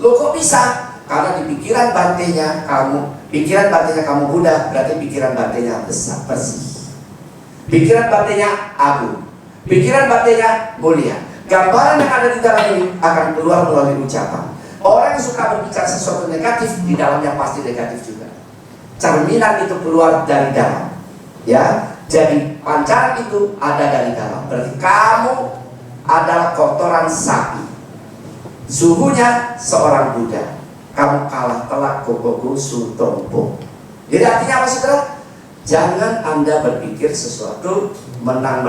Loh kok bisa? Karena di pikiran bantenya kamu Buddha, berarti pikiran bantenya besar, bersih. Pikiran bantenya agung, pikiran bantenya mulia. Gambaran yang ada di dalam ini akan keluar melalui ucapan. Orang yang suka berbicara sesuatu negatif, di dalamnya pasti negatif juga. Cerminan itu keluar dari dalam, ya. Jadi pancaran itu ada dari dalam. Berarti kamu adalah kotoran sapi. Suhunya seorang Buddha. Kamu kalah telak Gogogo Sutongpo. Jadi artinya apa saudara? Jangan Anda berpikir sesuatu menang.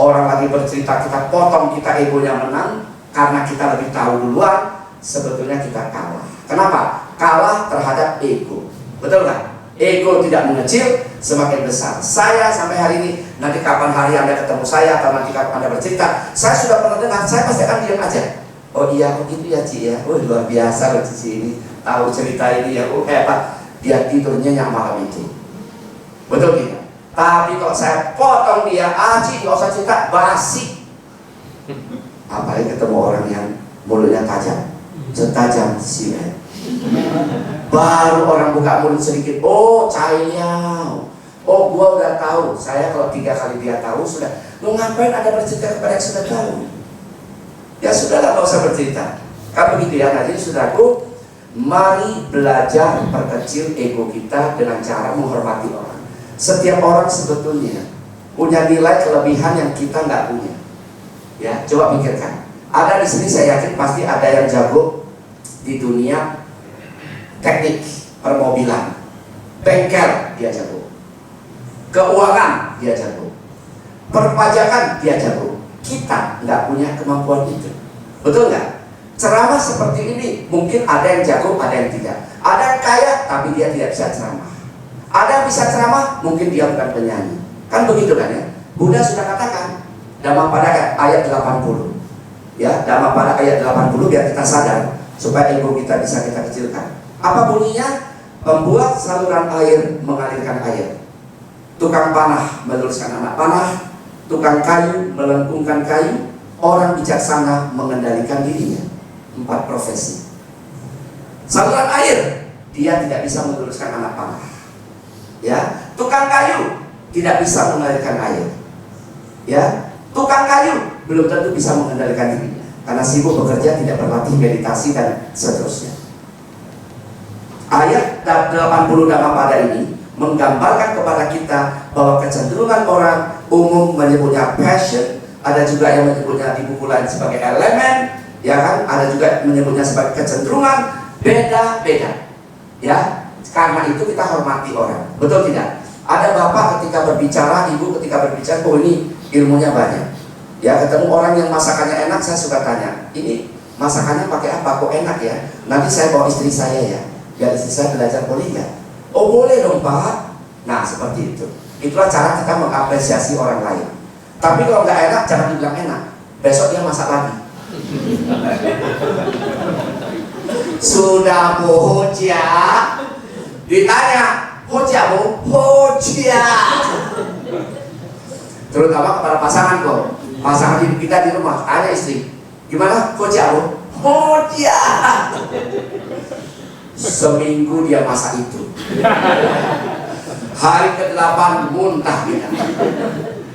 Orang lagi bercerita kita potong, kita egonya menang. Karena kita lebih tahu duluan. Sebetulnya kita kalah. Kenapa? Kalah terhadap ego. Betul kan? Ego tidak mengecil, semakin besar. Saya sampai hari ini, nanti kapan hari Anda ketemu saya, atau nanti kapan Anda bercerita, saya sudah pernah dengar, saya pasti akan diam aja. Oh iya, oh gitu ya Ci ya. Oh luar biasa loh Cici ini, tahu cerita ini ya. Oh hebat, dia tidurnya yang malam itu. Betul tidak? Tapi kalau saya potong dia, Ci nggak usah cerita, basi. Apalagi ketemu orang yang mulutnya tajam, setajam silet. Baru orang buka mulut sedikit, oh Cayau, oh gua udah tahu. Saya kalau 3 kali dia tahu sudah. Mau ngapain Anda bercerita kepada yang sudah tahu? Ya sudahlah, nggak usah bercerita. Kan begitu ya. Nah jadi saudaraku, mari belajar perkecil ego kita dengan cara menghormati orang. Setiap orang sebetulnya punya nilai kelebihan yang kita nggak punya. Ya coba pikirkan. Ada di sini saya yakin pasti ada yang jago di dunia teknik permobilan, bengkel dia jago, keuangan dia jago, perpajakan dia jago. Kita nggak punya kemampuan itu, betul nggak? Ceramah seperti ini mungkin ada yang jago, ada yang tidak. Ada yang kaya tapi dia tidak bisa ceramah. Ada yang bisa ceramah, mungkin dia bukan penyanyi. Kan begitu kan ya? Buddha sudah katakan Dhammapada ayat 80. Ya, Dhammapada ayat 80 biar kita sadar supaya ego kita bisa kita kecilkan. Apa bunyinya? Membuat saluran air mengalirkan air. Tukang panah meluruskan anak panah. Tukang kayu melengkungkan kayu. Orang bijaksana mengendalikan dirinya. 4 profesi. Saluran air, dia tidak bisa meluruskan anak panah. Ya, tukang kayu tidak bisa mengalirkan air. Ya, tukang kayu belum tentu bisa mengendalikan dirinya karena sibuk bekerja, tidak berlatih meditasi dan seterusnya. Ayat 80 Dhammapada ini menggambarkan kepada kita bahwa kecenderungan orang umum menyebutnya passion, ada juga yang menyebutnya di buku lain sebagai elemen, ya kan? Ada juga menyebutnya sebagai kecenderungan, beda-beda. Ya, karena itu kita hormati orang, betul tidak? Ada bapak ketika berbicara, ibu ketika berbicara, oh ini ilmunya banyak. Ya, ketemu orang yang masakannya enak, saya suka tanya, ini masakannya pakai apa? Kok enak ya? Nanti saya bawa istri saya ya. Biar istri saya belajar boleh nggak? Oh boleh dong Pak. Nah seperti itu. Itulah cara kita mengapresiasi orang lain. Tapi kalau nggak enak jangan dibilang enak. Besok dia masak lagi. Sudah Hoja, ditanya Hoja bu, Hoja. Terutama kepada pasangan kok. Pasangan hidup kita di rumah, tanya istri, gimana Hoja bu? Hoja. Seminggu dia masak itu. Hari ke-8 muntah dia.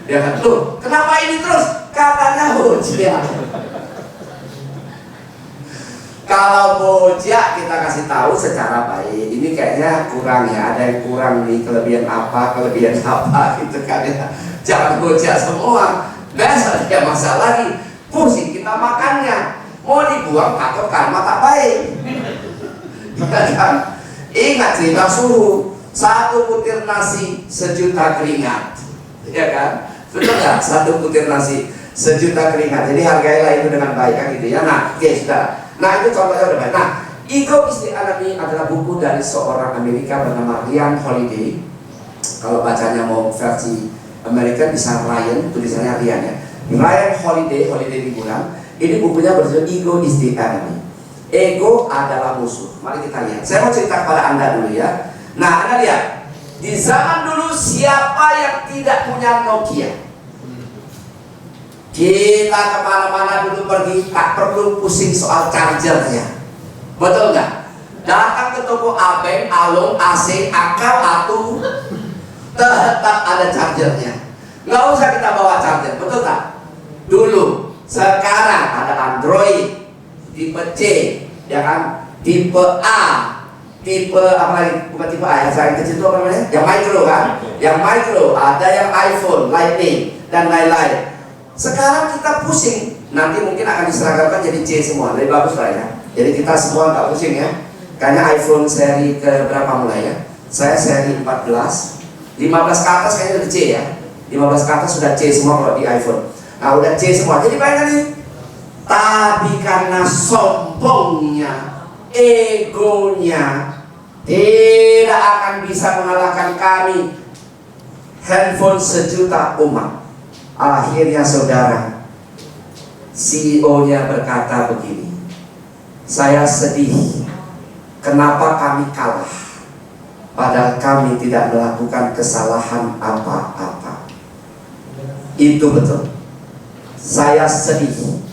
Dia kata, tuh kenapa ini terus? Katanya Hoja. Kalau Hoja kita kasih tahu secara baik. Ini kayaknya kurang ya, ada yang kurang nih, kelebihan apa gitu kan ya. Jangan Hoja semua. Besok dia masak lagi. pusing kita makannya. Mau dibuang takut karma tak baik. Kan? Ingat cerita suhu, 1 butir nasi 1.000.000 keringat, ya kan? Betul nggak? 1 butir nasi 1.000.000 keringat. Jadi hargailah itu dengan baik kan gitu ya. Nah, oke sudah. Nah itu contohnya udah baik. Nah, Ego is the Enemy adalah buku dari seorang Amerika bernama Ryan Holiday. Kalau bacanya mau versi Amerika bisa Ryan, tulisannya Ryan ya. Ryan Holiday, Holiday liburan. Ini bukunya berjudul Ego is the Enemy. Ego adalah musuh. Mari kita lihat. Saya mau cerita kepada Anda dulu ya. Nah, Anda lihat. Di zaman dulu siapa yang tidak punya Nokia? Kita kemana-mana dulu pergi tak perlu pusing soal chargernya. Betul nggak? Datang ke toko Abeng, Along, AC, Akal, Atu, tetap ada chargernya. Nggak usah kita bawa charger, betul nggak? Dulu. Sekarang ada Android tipe C, ya kan? Tipe A, tipe apa lagi? Bukan tipe A, yang saya kecil itu apa namanya? Yang micro kan? Yang micro, ada yang iPhone, Lightning dan lain-lain. Sekarang kita pusing, nanti mungkin akan diseragamkan jadi C semua, lebih bagus lah ya. Jadi kita semua nggak pusing ya. Kayaknya iPhone seri ke berapa mulai ya? Saya seri 14, 15 ke atas kayaknya udah C ya. 15 ke atas sudah C semua kalau di iPhone. Nah udah C semua, jadi bayangkan nih. Tapi karena sombongnya, egonya, tidak akan bisa mengalahkan kami, handphone 1.000.000 umat. Akhirnya saudara, CEO-nya berkata begini, saya sedih, kenapa kami kalah, padahal kami tidak melakukan kesalahan apa-apa. Itu betul. Saya sedih,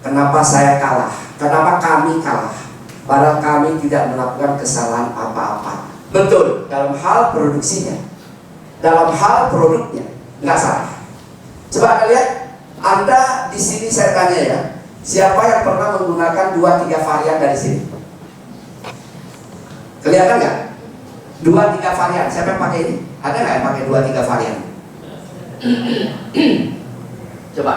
kenapa saya kalah, kenapa kami kalah, padahal kami tidak melakukan kesalahan apa-apa. Betul, dalam hal produksinya, dalam hal produknya, nggak salah. Coba Anda lihat, Anda di sini saya tanya ya, siapa yang pernah menggunakan 2-3 varian dari sini? Kelihatan nggak? 2-3 varian. Siapa yang pakai ini? Ada nggak yang pakai 2-3 varian? Coba.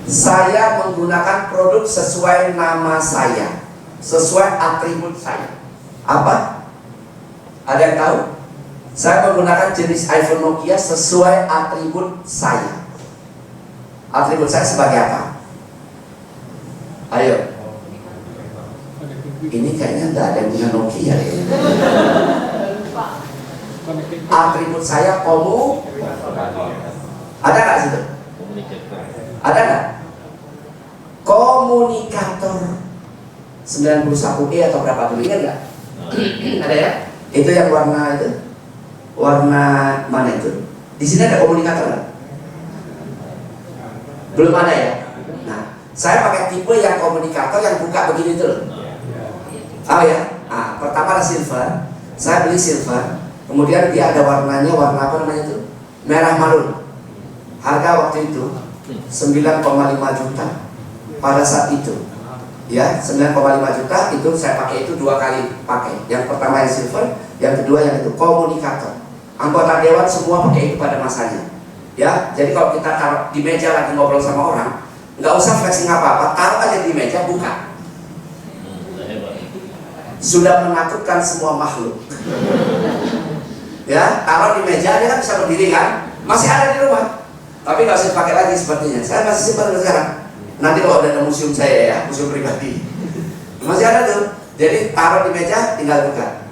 Saya menggunakan produk sesuai nama saya, sesuai atribut saya. Apa? Ada yang tahu? Saya menggunakan jenis iPhone Nokia sesuai atribut saya. Atribut saya sebagai apa? Ayo. Ini kayaknya nggak ada yang punya Nokia ya. Atribut saya ada nggak situ? Ada nggak? Komunikator 91E atau berapa dulu, ingat nggak? Ada ya? Itu yang warna itu. Warna mana itu? Di sini ada komunikator nggak? Belum ada ya? Nah, saya pakai tipe yang komunikator yang buka begini tuh. Oh ya? Nah, pertama ada silver. Saya beli silver. Kemudian dia ada warnanya, warna apa namanya itu? Merah marun. Harga waktu itu 9,5 juta pada saat itu. Ya, 9,5 juta itu saya pakai itu 2 kali pakai. Yang pertama yang silver, yang kedua yang itu komunikator. Anggota dewan semua pakai itu pada masanya. Ya, jadi kalau kita taruh di meja lagi ngobrol sama orang, nggak usah flexing apa-apa, taruh aja di meja, buka. Sudah menakutkan semua makhluk. Ya, taruh di meja, dia kan bisa berdiri kan? Masih ada di rumah. Tapi nggak usah pakai lagi sepertinya. Saya masih simpan sekarang. Nanti kalau ada museum saya ya, museum pribadi, masih ada tuh. Jadi taruh di meja, tinggal buka.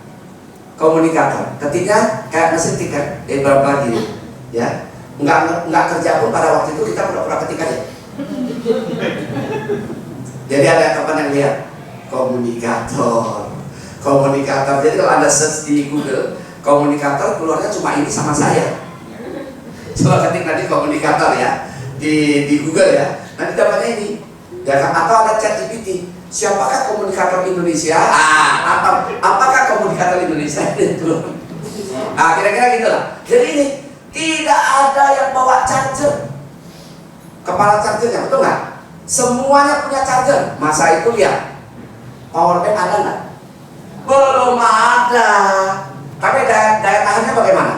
Komunikator, ketiknya kayak mesin tiket, berapa lagi, ya? Nggak kerja pun pada waktu itu kita pura-pura ketik aja. Jadi ada kapan yang lihat komunikator. Jadi kalau Anda search di Google, komunikator keluarnya cuma ini sama saya. Coba ketik nanti komunikator ya di Google ya. Nanti dapatnya ini. Ya kan? Atau ada ChatGPT. Siapakah komunikator Indonesia? Atau apakah komunikator Indonesia itu? Kira-kira gitu lah. Jadi ini tidak ada yang bawa charger. Kepala chargernya, betul nggak? Semuanya punya charger. Masa itu lihat, power bank ada nggak? Belum ada. Tapi daya tahannya bagaimana?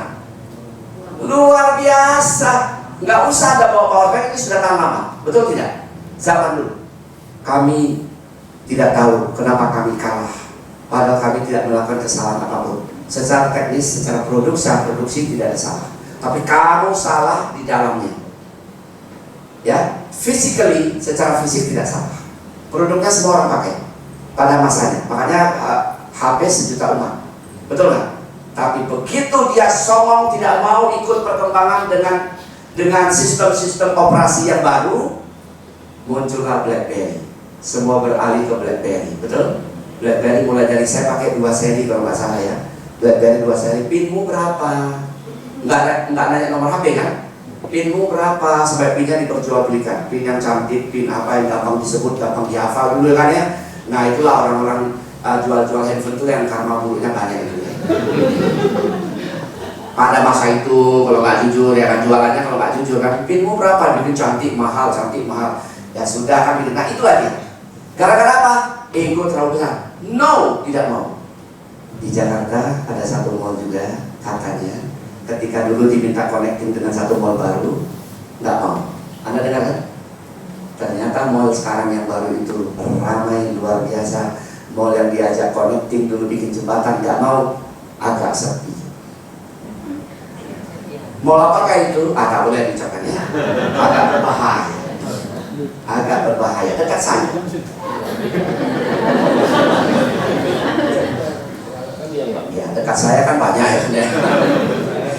Luar biasa. Nggak usah ada bawa power bank, ini sudah tahan lama. Betul tidak? Zaman dulu kami tidak tahu kenapa kami kalah, padahal kami tidak melakukan kesalahan apapun. Secara teknis, secara produksi tidak ada salah, tapi kamu salah di dalamnya. Ya, physically, secara fisik tidak salah. Produknya semua orang pakai pada masanya, makanya HP 1 juta umat, betul nggak? Tapi begitu dia songong, tidak mau ikut perkembangan dengan sistem-sistem operasi yang baru, muncullah BlackBerry. Semua beralih ke BlackBerry, betul? BlackBerry mulai dari saya pakai 2 seri kalau nggak salah ya. BlackBerry 2 seri, pinmu berapa? Nggak nanya nomor HP kan? Pinmu berapa? Sampai pinnya diperjualbelikan. Pin yang cantik, pin apa yang gampang disebut, gampang dihafal dulu kan ya. Nah itulah orang-orang jual-jual handphone itu yang karma buruknya banyak itu ya. Pada masa itu kalau nggak jujur ya kan, jualannya kalau nggak jujur kan, pinmu berapa? Bikin cantik mahal. Ya sudah kan, nah itu aja. Gara-gara apa? Ego terlalu besar. No, tidak mau. Di Jakarta ada satu mall juga, katanya ketika dulu diminta connecting dengan satu mall baru, nggak mau. Anda dengar kan? Ternyata mall sekarang yang baru itu ramai luar biasa. Mall yang diajak connecting dulu bikin jembatan, nggak mau, agak sepi. Mall apakah itu? Tak boleh diucapkan ya. Agak berbahaya dekat saya. Ya dekat saya kan banyak ya.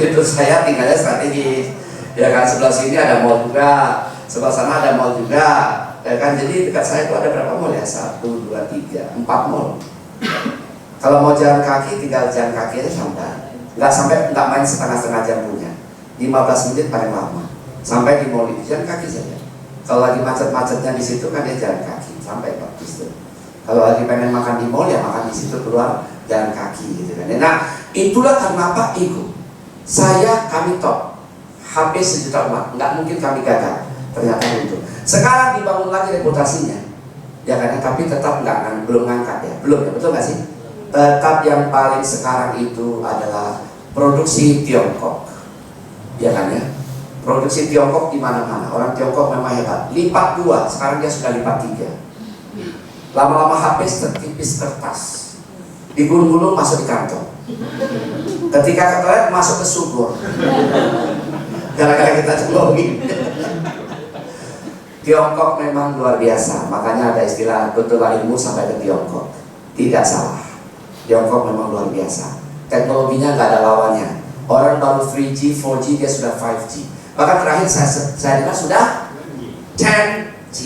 Itu saya tinggalnya strategis. Ya kan, sebelah sini ada mall juga, sebelah sana ada mall juga. Ya kan, jadi dekat saya itu ada berapa mall ya? 1, 2, 3, 4 mall. Kalau mau jalan kaki, tinggal jalan kaki aja sampai. Nggak main setengah jam punya. 15 menit paling lama. Sampai di mall itu jalan kaki saja. Kalau lagi macet-macetnya di situ kan dia jalan kaki sampai bagus tuh. Kalau lagi pengen makan di mall ya makan di situ, keluar jalan kaki gitu kan. Nah itulah kenapa ego. Kami top, HP 1 juta umat, nggak mungkin kami gagal. Ternyata itu. Sekarang dibangun lagi reputasinya, ya kan? Tapi tetap belum ngangkat ya, belum ya, betul nggak sih? Tetap yang paling sekarang itu adalah produksi Tiongkok, ya kan ya? Produksi Tiongkok di mana-mana. Orang Tiongkok memang hebat. Lipat 2, sekarang dia sudah lipat 3. Lama-lama HP setipis kertas, digulung-gulung masuk di kantong. Ketika ke toilet masuk ke subur. Gara-gara kita ceplongin. Tiongkok memang luar biasa. Makanya ada istilah betul ilmu sampai ke Tiongkok. Tidak salah. Tiongkok memang luar biasa. Teknologinya nggak ada lawannya. Orang baru 3G, 4G, dia sudah 5G. Bahkan terakhir saya dengar sudah 10G.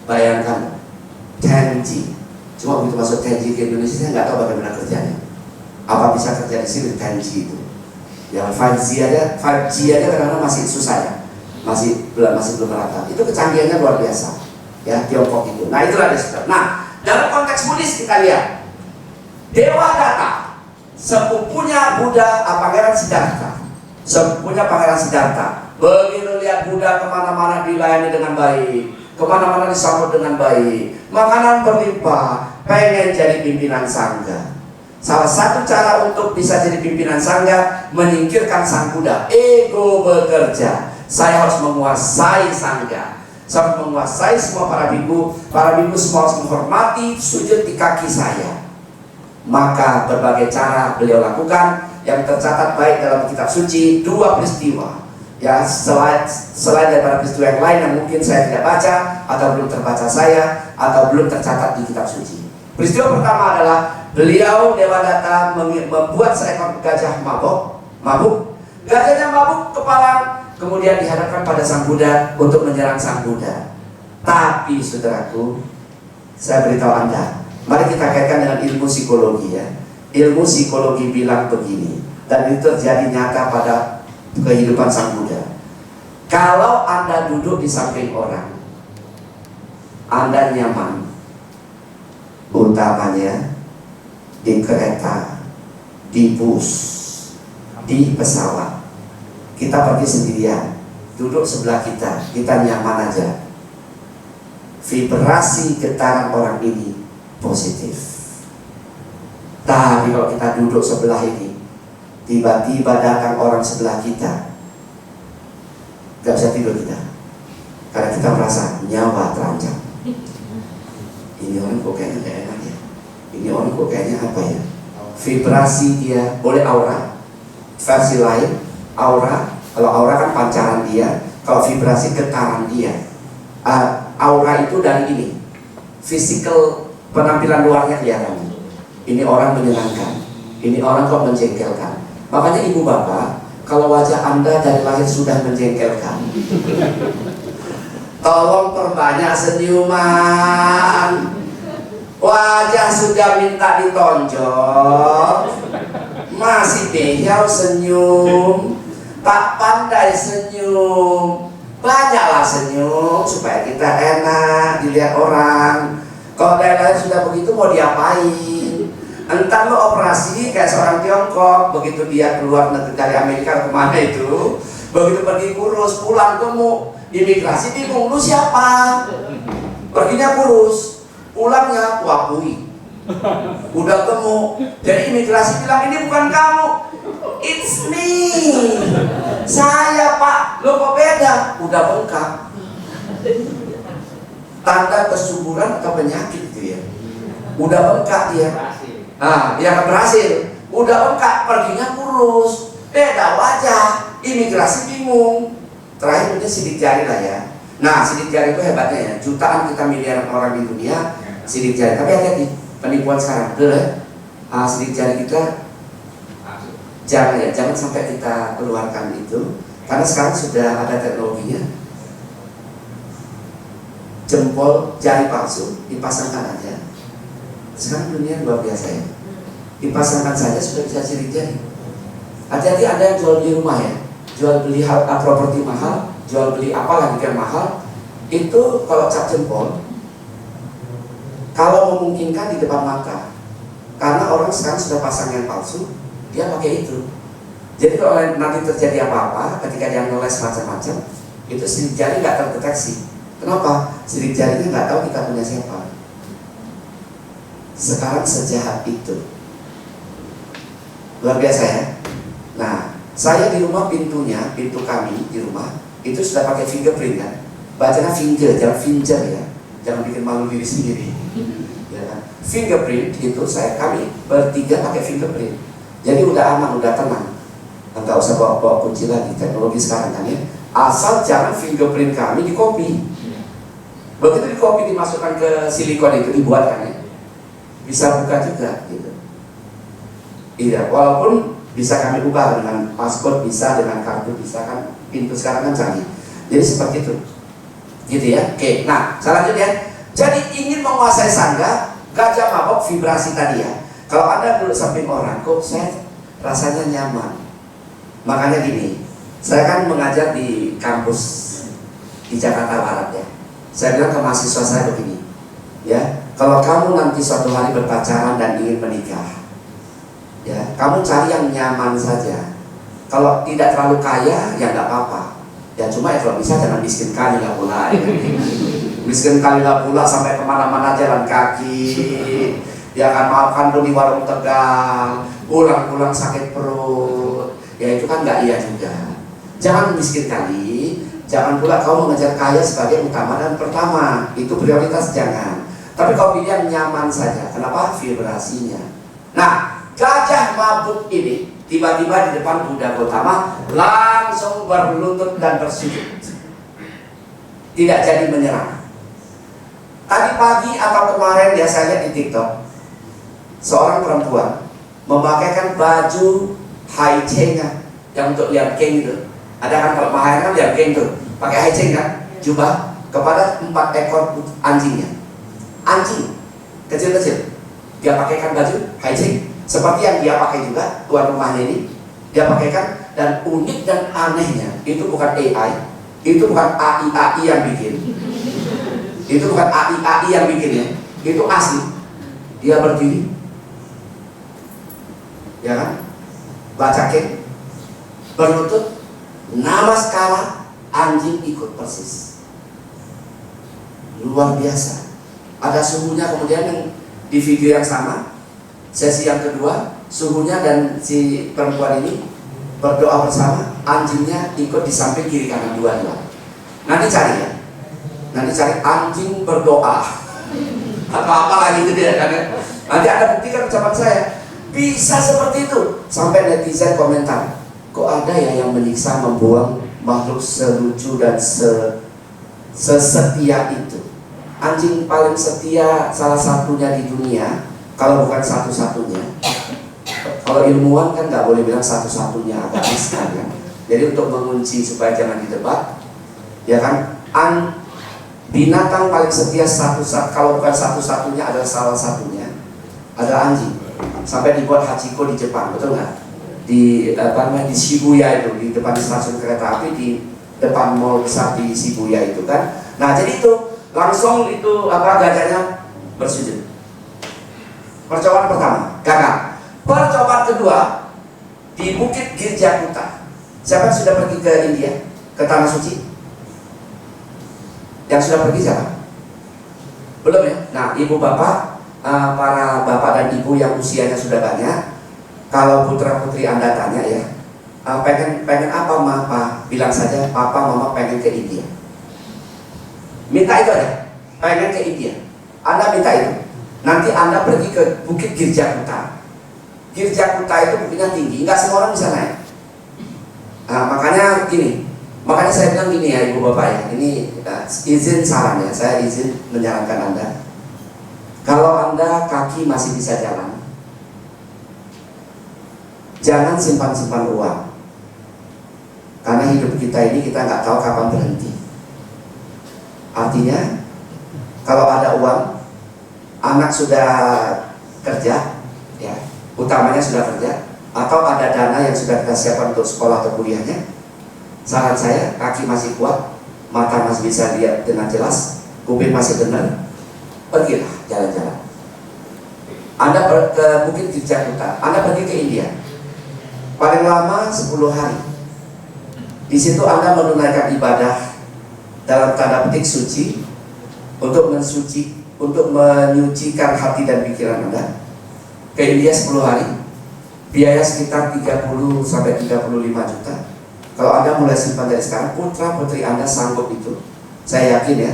Bayangkan 10G. Cuma begitu masuk 10G ke Indonesia, saya nggak tahu bagaimana kerjanya. Apa bisa kerja di sini 10G itu? Yang 5G aja kadang-kadang masih susah ya, masih belum merata. Itu kecanggihannya luar biasa. Ya Tiongkok itu. Nah itulah dia. Nah dalam konteks Buddhis kita lihat Dewa Data, sepupunya Buddha, Pangeran Siddhartha. Sepupunya Pangeran Siddhartha. Begitu lihat Buddha kemana-mana dilayani dengan baik, kemana-mana disambut dengan baik, makanan berlimpah, pengen jadi pimpinan sangga. Salah satu cara untuk bisa jadi pimpinan sangga, menyingkirkan sang Buddha. Ego bekerja. Saya harus menguasai sangga. Saya harus menguasai semua para biku. Para biku semua harus menghormati, sujud di kaki saya. Maka berbagai cara beliau lakukan yang tercatat baik dalam kitab suci. 2 peristiwa. Ya, selain daripada peristiwa yang lain yang mungkin saya tidak baca, atau belum terbaca saya, atau belum tercatat di kitab suci. Peristiwa pertama adalah beliau Dewa Data membuat seekor gajah mabuk. Gajahnya mabuk kepala, kemudian dihadapkan pada sang Buddha untuk menyerang sang Buddha. Tapi saudaraku, saya beritahu Anda, mari kita kaitkan dengan ilmu psikologi ya. Ilmu psikologi bilang begini, dan itu terjadi nyata pada kehidupan sang Buddha. Kalau Anda duduk di samping orang, Anda nyaman, utamanya di kereta, di bus, di pesawat. Kita pergi sendirian, duduk sebelah kita nyaman aja. Vibrasi getaran orang ini positif. Tapi kalau kita duduk sebelah ini, tiba-tiba datang orang sebelah kita, Gak bisa tidur kita, karena kita merasa nyawa terancam. Ini orang kok kayaknya gak enak ya, ini orang kok kayaknya apa ya, vibrasi dia, boleh aura, versi lain aura. Kalau aura kan pancaran dia, kalau vibrasi getaran dia. Aura itu dari ini, physical, penampilan luarnya kelihatan. Ini orang menyenangkan, ini orang kok menjengkelkan. Makanya ibu bapak, kalau wajah Anda dari lahir sudah menjengkelkan, tolong perbanyak senyuman. Wajah sudah minta ditonjol, masih beliau senyum, tak pandai senyum. Banyaklah senyum supaya kita enak dilihat orang. Kalau dari lahir sudah begitu mau diapain? Entah lo operasi kayak seorang Tiongkok, begitu dia keluar negeri dari Amerika kemana itu, begitu pergi kurus, pulang gemuk, imigrasi bingung, lu siapa? Perginya kurus, pulangnya wapui, udah gemuk. Jadi imigrasi bilang ini bukan kamu, it's me, saya pak. Lo kok beda? Udah bengkak. Tanda kesuburan atau penyakit itu ya. Udah bengkak dia. Dia akan berhasil. Udah bengkak, perginya kurus, beda wajah, imigrasi bingung. Terakhir mungkin sidik jari lah ya. Nah, sidik jari itu hebatnya ya. Jutaan kita miliaran orang di dunia sidik jari. Tapi hati-hati, penipuan sekarang betul ya. Sidik jari kita jangan sampai kita keluarkan itu, karena sekarang sudah ada teknologinya. Jempol jari palsu dipasangkan aja. Sekarang dunia luar biasa ya. Dipasangkan saja sudah bisa sidik jari. Hati-hati ada yang jual beli rumah ya, jual beli properti mahal, jual beli apalah yang mahal. Itu kalau cap jempol, kalau memungkinkan di depan mata, karena orang sekarang sudah pasang yang palsu, dia pakai itu. Jadi kalau nanti terjadi apa-apa, ketika dia ngeles macam-macam, itu sidik jari nggak terdeteksi. Kenapa? Sidik jarinya nggak tahu kita punya siapa. Sekarang sejahat itu, luar biasa ya. Nah, saya di rumah pintu kami di rumah itu sudah pakai fingerprint kan. Bacanya finger, jangan finger ya. Jangan bikin malu diri sendiri. Ya kan? Fingerprint itu kami bertiga pakai fingerprint. Jadi udah aman, udah tenang. Nggak usah bawa kunci lagi, teknologi sekarang kan ya. Asal jangan fingerprint kami di copy. Begitu di copy dimasukkan ke silikon itu dibuatkan ya. Bisa buka juga gitu. Iya, walaupun bisa kami ubah dengan paspor, bisa dengan kartu, bisa kan, pintu sekarang kan canggih. Jadi seperti itu, gitu ya. Oke, nah selanjutnya, jadi ingin menguasai sangga, gajah mabok vibrasi tadi ya. Kalau Anda duduk samping orang, kok saya rasanya nyaman. Makanya gini, saya kan mengajar di kampus di Jakarta Barat ya. Saya bilang ke mahasiswa saya begini, ya, kalau kamu nanti suatu hari berpacaran dan ingin menikah, ya, kamu cari yang nyaman saja. Kalau tidak terlalu kaya, ya nggak apa-apa. Ya cuma ya kalau bisa jangan miskin kali lah pula. Ya. Miskin kali lah pula sampai kemana-mana jalan kaki. Ya kan, makan dulu di warung Tegal, pulang-pulang sakit perut. Ya itu kan nggak iya juga. Jangan miskin kali. Jangan pula kau mengejar kaya sebagai utama dan pertama. Itu prioritas jangan. Tapi kau pilih yang nyaman saja. Kenapa? Vibrasinya. Nah, gajah mabuk ini tiba-tiba di depan Buddha Gautama langsung berlutut dan bersujud, tidak jadi menyerang. Tadi pagi atau kemarin ya saya lihat di TikTok, seorang perempuan memakaikan baju high chain kan, yang untuk lihat king itu. Ada kan kalau mahal kan lihat king tuh, pakai high chain kan, jubah kepada 4 ekor anjingnya. Anjing kecil-kecil, dia pakaikan baju high chain seperti yang dia pakai juga tuan rumahnya ini, dia pakaikan. Dan unik dan anehnya, itu bukan AI, itu bukan AI yang bikin, itu bukan AI yang bikin ya, itu asli. Dia berdiri, ya kan, baca king, berlutut, namaskara, anjing ikut persis. Luar biasa. Ada suhunya. Kemudian yang di video yang sama, sesi yang kedua, suhunya dan si perempuan ini berdoa bersama. anjingnya ikut di samping kiri kanan dua-dua. Nanti cari ya, nanti cari anjing berdoa atau apa lagi gitu ya kan ya. Nanti Anda buktikan ucapan saya bisa seperti itu. Sampai netizen komentar, kok ada ya yang menyiksa membuang makhluk selucu dan sesetia itu. Anjing paling setia salah satunya di dunia, kalau bukan satu-satunya. Kalau ilmuwan kan nggak boleh bilang satu-satunya, agak riskan kan. Jadi untuk mengunci supaya jangan didebat, ya kan, binatang paling setia kalau bukan satu-satunya adalah salah satunya adalah anjing. Sampai dibuat hachiko di Jepang, betul nggak? Di di Shibuya itu, di depan stasiun kereta api, di depan mall besar di Shibuya itu kan. Nah jadi itu langsung itu gajahnya bersujud. Percobaan pertama gagal. Percobaan kedua di Bukit Girjakuta. Siapa yang sudah pergi ke India, ke Tanah Suci? Yang sudah pergi siapa? Belum ya? Nah, ibu bapak, para bapak dan ibu yang usianya sudah banyak, kalau putra putri Anda tanya ya, pengen apa mama? Bilang saja papa mama pengen ke India. Minta itu aja, pengen ke India. Anda minta itu. Nanti Anda pergi ke Bukit Girjakuta. Girjakuta itu bukitnya tinggi, nggak semua orang bisa naik. Nah, makanya saya bilang gini ya ibu bapak ya, ini izin saran ya, saya izin menyarankan Anda. Kalau Anda kaki masih bisa jalan, jangan simpan-simpan uang. Karena hidup kita ini kita nggak tahu kapan berhenti. Artinya, kalau ada uang, anak sudah kerja, ya, utamanya sudah kerja, atau ada dana yang sudah kita siapkan untuk sekolah atau kuliahnya, saran saya, kaki masih kuat, mata masih bisa lihat dengan jelas, kuping masih dengar, pergilah jalan-jalan. Anda ke Bukit Girjakuta, Anda pergi ke India, paling lama 10 hari. Di situ Anda menunaikan ibadah dalam tanda petik suci untuk menyucikan hati dan pikiran Anda. Ke India 10 hari, biaya sekitar 30 sampai 35 juta. Kalau Anda mulai simpan dari sekarang, putra putri Anda sanggup itu. Saya yakin ya,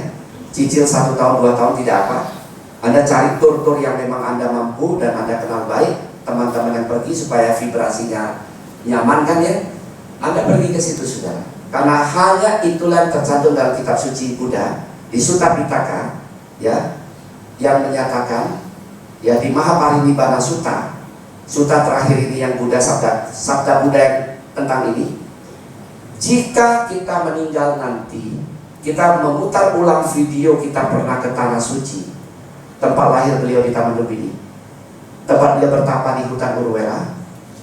cicil 1 tahun 2 tahun tidak apa. Anda cari tur-tur yang memang Anda mampu dan Anda kenal baik, teman-teman yang pergi supaya vibrasinya nyaman kan ya. Anda pergi ke situ saudara. Karena hanya itulah yang tercantum dalam kitab suci Buddha di Sutta Pitaka ya, yang menyatakan ya di Mahaparinibbana Sutta, Sutta terakhir ini yang Buddha sabda Buddha yang tentang ini. Jika kita meninggal nanti, kita memutar ulang video kita pernah ke Tanah Suci, tempat lahir beliau di Taman Lumbini, tempat beliau bertapa di hutan Urwela,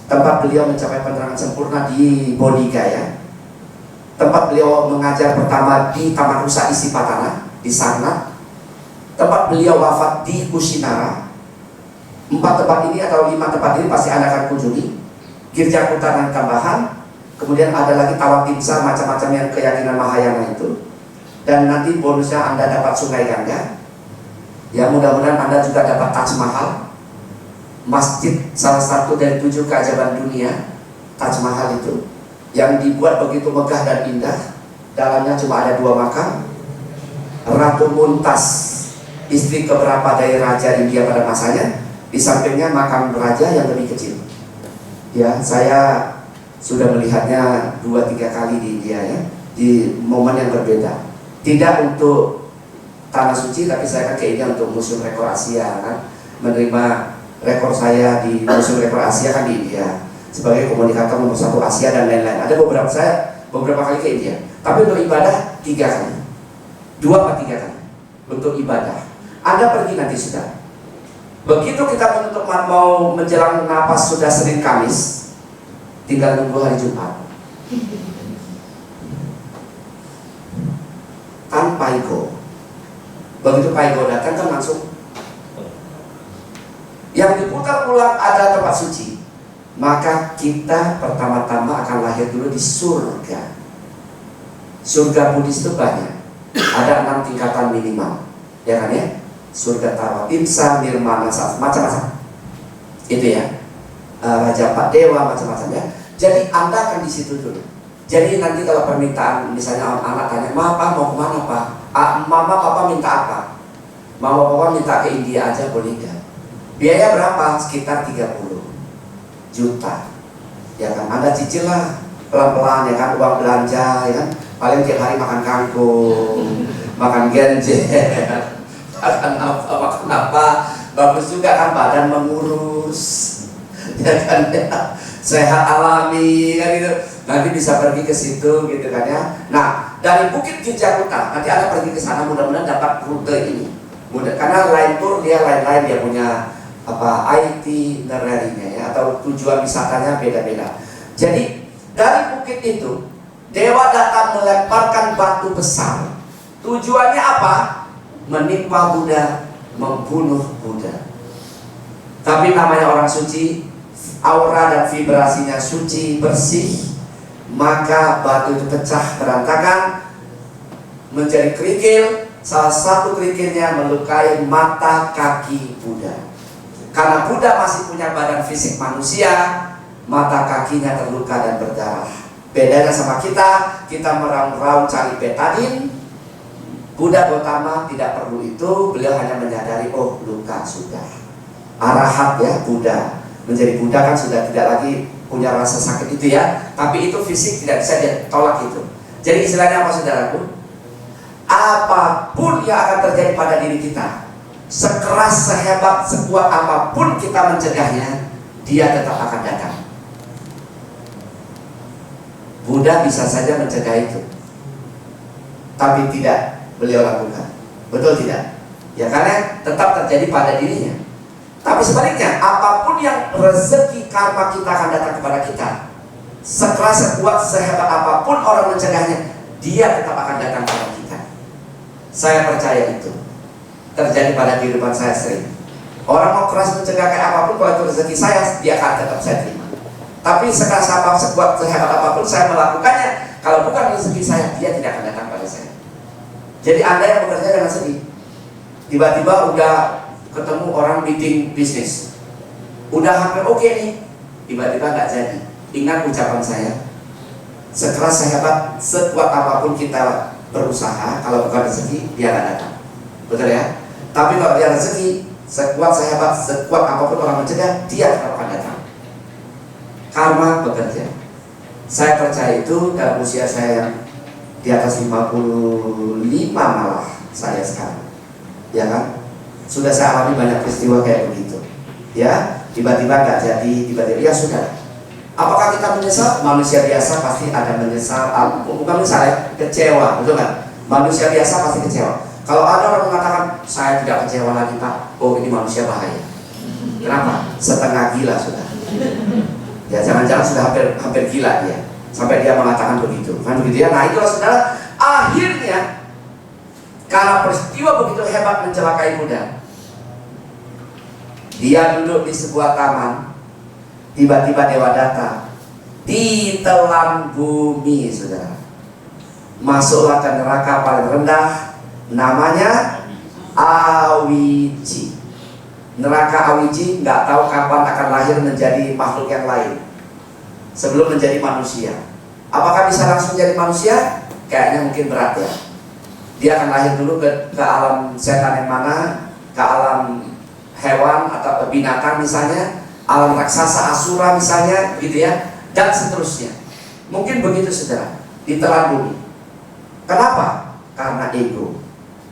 tempat beliau mencapai penerangan sempurna di Bodhigaya, tempat beliau mengajar pertama di Taman Rusa Isipatana di Sarnath, tempat beliau wafat di Kusinara. 4 tempat ini atau 5 tempat ini pasti Anda akan kunjungi. Girjakuta dan tambahan, kemudian ada lagi Tawatimsa, macam-macam yang keyakinan Mahayana itu, dan nanti bonusnya Anda dapat Sungai Gangga. Ya mudah-mudahan Anda juga dapat Taj Mahal, masjid salah satu dari 7 keajaiban dunia, Taj Mahal itu, yang dibuat begitu megah dan indah. Dalamnya cuma ada 2 makam. Ratu Muntas, istri keberapa dari Raja India pada masanya. Di sampingnya makam raja yang lebih kecil. Ya, saya sudah melihatnya 2-3 kali di India ya, di momen yang berbeda. Tidak untuk Tanah Suci, tapi saya kan ke India untuk Museum Rekor Asia kan, menerima rekor saya di Museum Rekor Asia kan di India sebagai komunikator nomor 1 Asia dan lain-lain. Ada beberapa kali ke India, tapi untuk ibadah 3 kali, 2 atau 3 kali untuk ibadah. Anda pergi nanti sudah. Begitu kita menutup mau menjelang napas sudah Senin Kamis, tinggal nunggu hari Jumat. Kan Paigo. Begitu Paigo datang kan langsung. Yang diputar ulang ada tempat suci. Maka kita pertama-tama akan lahir dulu di surga. Surga Buddhis itu banyak. Ada 6 tingkatan minimal. Ya kan ya? Surga Tawatimsa, Nirmana, macam-macam. Itu ya. Raja Pak Dewa, macam-macam ya. Jadi Anda akan di situ dulu. Jadi nanti kalau permintaan, misalnya anak tanya, Papa mau kemana Pak? Mama Papa minta apa? Mama Papa minta ke India aja boleh nggak? Biaya berapa? Sekitar 30 juta. Ya kan, Anda cicil lah pelan-pelan ya kan, uang belanja ya kan. Paling tiap hari makan kangkung, makan genjer, makan apa, bagus juga kan, badan mengurus, ya kan ya. Sehat alami kan gitu. Nanti bisa pergi ke situ gitu kan ya. Nah, dari Bukit Kijakuta nanti Anda pergi ke sana, mudah-mudahan dapat rute ini. Karena lain tour dia lain-lain, dia punya apa itinerary-nya ya, atau tujuan wisatanya beda-beda. Jadi dari bukit itu dewa datang melemparkan batu besar. Tujuannya apa? Menimpa Buddha, membunuh Buddha. Tapi namanya orang suci, aura dan vibrasinya suci, bersih, maka batu itu pecah berantakan menjadi kerikil. Salah satu kerikilnya melukai mata kaki Buddha. Karena Buddha masih punya badan fisik manusia, mata kakinya terluka dan berdarah. Bedanya sama kita meraung-raung cari betadin. Buddha Gautama tidak perlu itu, beliau hanya menyadari, oh luka sudah. Arahat ya, Buddha. Menjadi Buddha kan sudah tidak lagi punya rasa sakit itu ya, tapi itu fisik tidak bisa ditolak itu. Jadi istilahnya apa saudaraku? Apapun yang akan terjadi pada diri kita, sekeras, sehebat, sekuat apapun kita mencegahnya, dia tetap akan datang. Buddha bisa saja mencegah itu, tapi tidak beliau lakukan. Betul tidak? Ya karena tetap terjadi pada dirinya. Tapi sebaliknya, apapun yang rezeki karma kita akan datang kepada kita, sekeras, sekuat, sehebat apapun orang mencegahnya, dia tetap akan datang kepada kita. Saya percaya itu terjadi pada kehidupan saya sering. Orang mau keras mencegah kayak apapun, kalau itu rezeki saya, dia akan tetap saya terima. Tapi sekeras apapun, sekuat, sehebat apapun saya melakukannya, kalau bukan rezeki saya, dia tidak akan datang pada saya. Jadi Anda yang bekerja dengan sedih, tiba-tiba udah ketemu orang meeting bisnis, udah hampir oke nih, tiba-tiba nggak jadi. Ingat ucapan saya, sekeras, sehebat, sekuat apapun kita berusaha, kalau bukan rezeki dia akan datang. Betul ya? Tapi kalau dia rezeki, sekuat, sehebat, sekuat apapun orang mencegah, dia tetap akan datang. Karma bekerja. Saya percaya itu dalam usia saya yang di atas 55 malah saya sekarang, ya kan? Sudah saya alami banyak peristiwa kayak begitu. Ya, tiba-tiba nggak jadi, tiba-tiba ya sudah. Apakah kita menyesal? Manusia biasa pasti ada menyesal, bukan menyesal ya, kecewa, betul kan? Manusia biasa pasti kecewa. Kalau ada orang mengatakan saya tidak kecewa lagi Pak, oh ini manusia bahaya. Kenapa? Setengah gila sudah. Ya jangan-jangan sudah hampir gila dia, sampai dia mengatakan begitu, kan begitu ya. Nah itulah saudara, akhirnya karena peristiwa begitu hebat mencelakai Buddha, dia duduk di sebuah taman. Tiba-tiba dewa datang, ditelan bumi, saudara. Masuklah ke neraka paling rendah, namanya Awiji. Neraka Awiji nggak tahu kapan akan lahir menjadi makhluk yang lain sebelum menjadi manusia. Apakah bisa langsung jadi manusia? Kayaknya mungkin berat ya. Dia akan lahir dulu ke alam setan yang mana, ke alam hewan atau binatang misalnya, alam raksasa asura misalnya, gitu ya, dan seterusnya. Mungkin begitu saudara, ditelan bumi. Kenapa? Karena ego.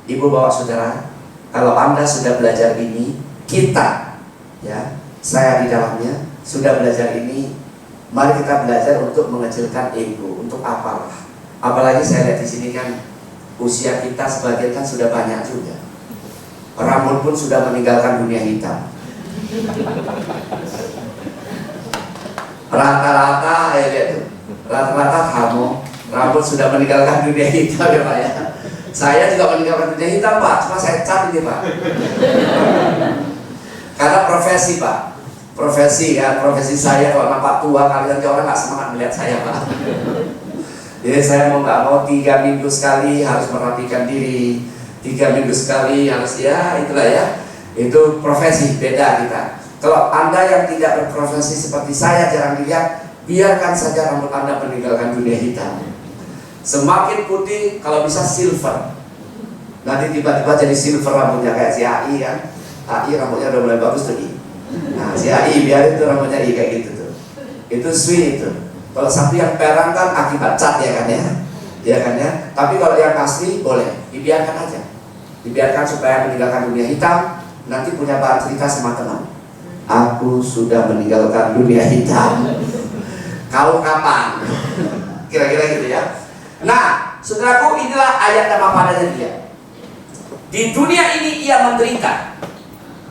Ibu bawa saudara, kalau Anda sudah belajar ini, kita, ya, saya di dalamnya sudah belajar ini. Mari kita belajar untuk mengecilkan ego. Untuk apalah? Apalagi saya lihat di sini kan usia kita sebagian kan sudah banyak juga. Rambut pun sudah meninggalkan dunia hitam. Rata-rata ya lihat tuh, rata-rata kamu rambut sudah meninggalkan dunia hitam ya Pak ya. Saya juga meninggalkan dunia hitam Pak, cuma saya cat ini Pak. Karena profesi Pak, profesi kan, profesi saya kalau nampak tua kalian nanti orang nggak semangat melihat saya Pak. Jadi saya mau nggak mau 3 minggu sekali harus merapikan diri, 3 minggu sekali harus, ya itulah ya. Itu profesi beda kita. Kalau Anda yang tidak berprofesi seperti saya jarang dilihat, biarkan saja rambut Anda meninggalkan dunia hitam. Semakin putih, kalau bisa silver. Nanti tiba-tiba jadi silver rambutnya kayak si AI kan. AI rambutnya udah mulai bagus tuh. Nah si AI biar itu rambutnya kayak gitu tuh. Itu sweet itu. Kalau satu yang perang kan akibat cat ya kan ya. Ya kan ya. Tapi kalau yang asli boleh, dibiarkan aja. Dibiarkan supaya meninggalkan dunia hitam. Nanti punya bahan cerita sama teman. Aku sudah meninggalkan dunia hitam. Kau kapan? Kira-kira gitu ya. Nah, saudaraku, inilah ayat Dhammapadanya dia. Di dunia ini ia menderita.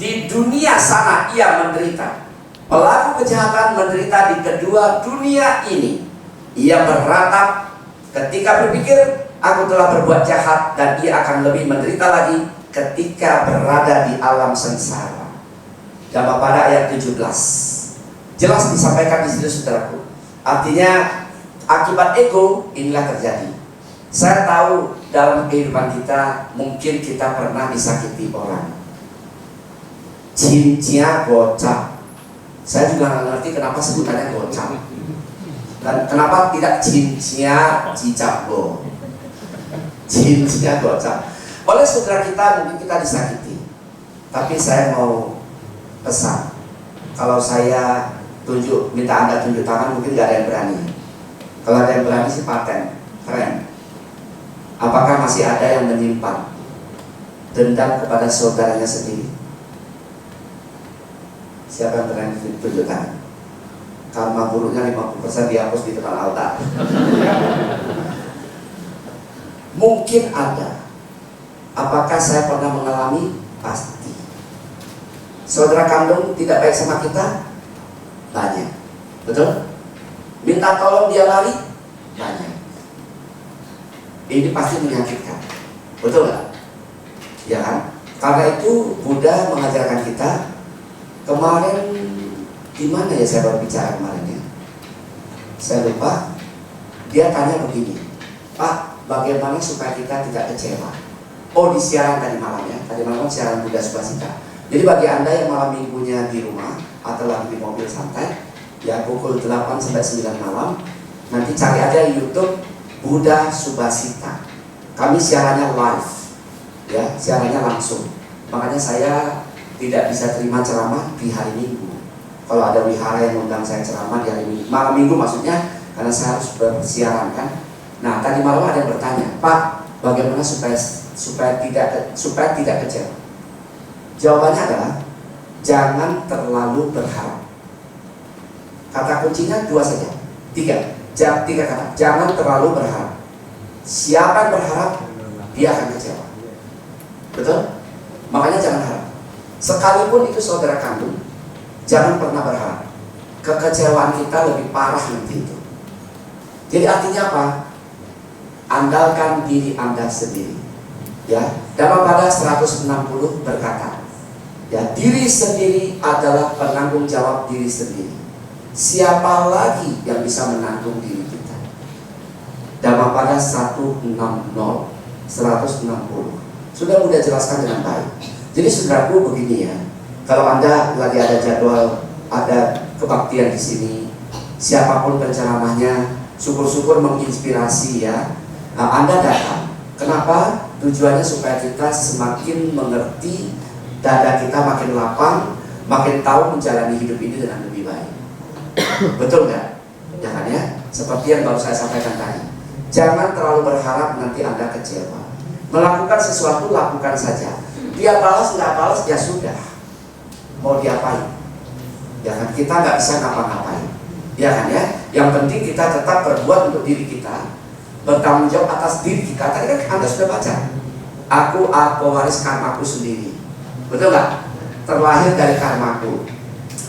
Di dunia sana ia menderita. Pelaku kejahatan menderita di kedua dunia ini. Ia beratap ketika berpikir, aku telah berbuat jahat dan ia akan lebih menderita lagi ketika berada di alam sengsara. Dhammapada ayat 17. Jelas disampaikan di situ saudaraku. Artinya akibat ego inilah terjadi. Saya tahu dalam kehidupan kita mungkin kita pernah disakiti orang. Cincnya gocap. Saya juga nggak ngerti kenapa sebutannya gocap. Dan kenapa tidak cincnya cicapgo. Cincnya gocap. Oleh saudara kita mungkin kita disakiti. Tapi saya mau pesan, kalau saya minta Anda tunjuk tangan, mungkin gak ada yang berani. Kalau ada yang berani sih paten, keren. Apakah masih ada yang menyimpan dendam kepada saudaranya sendiri? Siapa yang berani tunjuk tangan? Karma buruknya 50% dihapus di depan altar. Mungkin ada. Apakah saya pernah mengalami? Pasti. Saudara kandung tidak baik sama kita? Banyak. Betul? Minta tolong dia lari? Banyak. Ini pasti menyakitkan. Betul nggak? Ya kan? Karena itu Buddha mengajarkan kita. Kemarin di mana ya saya baru bicara kemarin ya? Saya lupa. Dia tanya begini, Pak, bagaimana supaya kita tidak kecewa? Oh, di siaran tadi malam ya. Tadi malam siaran Buddha Subhasita. Jadi bagi Anda yang malam minggunya di rumah atau lagi di mobil santai, ya pukul 8 sampai 9 malam, nanti cari aja YouTube Buddha Subhasita. Kami siarannya live, ya, siarannya langsung. Makanya saya tidak bisa terima ceramah di hari Minggu. Kalau ada wihara yang undang saya ceramah di hari Minggu, malam Minggu maksudnya, karena saya harus bersiaran kan. Nah, tadi malam ada yang bertanya, Pak, bagaimana supaya tidak kecewa? Jawabannya adalah jangan terlalu berharap. Kata kuncinya 2 saja, 3 kata. Jangan terlalu berharap. Siapa yang berharap, dia akan kecewa. Betul? Makanya jangan harap. Sekalipun itu saudara kandung, jangan pernah berharap. Kekecewaan kita lebih parah nanti itu. Jadi artinya apa? Andalkan diri Anda sendiri. Ya, Dhammapada 160 berkata, ya, diri sendiri adalah penanggung jawab diri sendiri. Siapa lagi yang bisa menanggung diri kita? Dhammapada 160. Sudah mudah jelaskan dengan baik. Jadi saudaraku begini ya, kalau Anda lagi ada jadwal, ada kebaktian di sini, siapapun penceramahnya, syukur-syukur menginspirasi ya. Nah, Anda datang. Kenapa? Tujuannya supaya kita semakin mengerti, dada kita makin lapang, makin tahu menjalani hidup ini dengan lebih baik. Betul nggak? Ya kan ya? Seperti yang baru saya sampaikan tadi. Jangan terlalu berharap nanti Anda kecewa. Melakukan sesuatu, lakukan saja. Dia balas, nggak balas, ya sudah. Mau diapain? Ya kan? Kita nggak bisa ngapa-ngapain. Ya kan ya? Yang penting kita tetap berbuat untuk diri kita, bertanggung jawab atas diri kita. Tadi kan Anda sudah baca, aku pewaris karmaku sendiri. Betul nggak? Terlahir dari karmaku,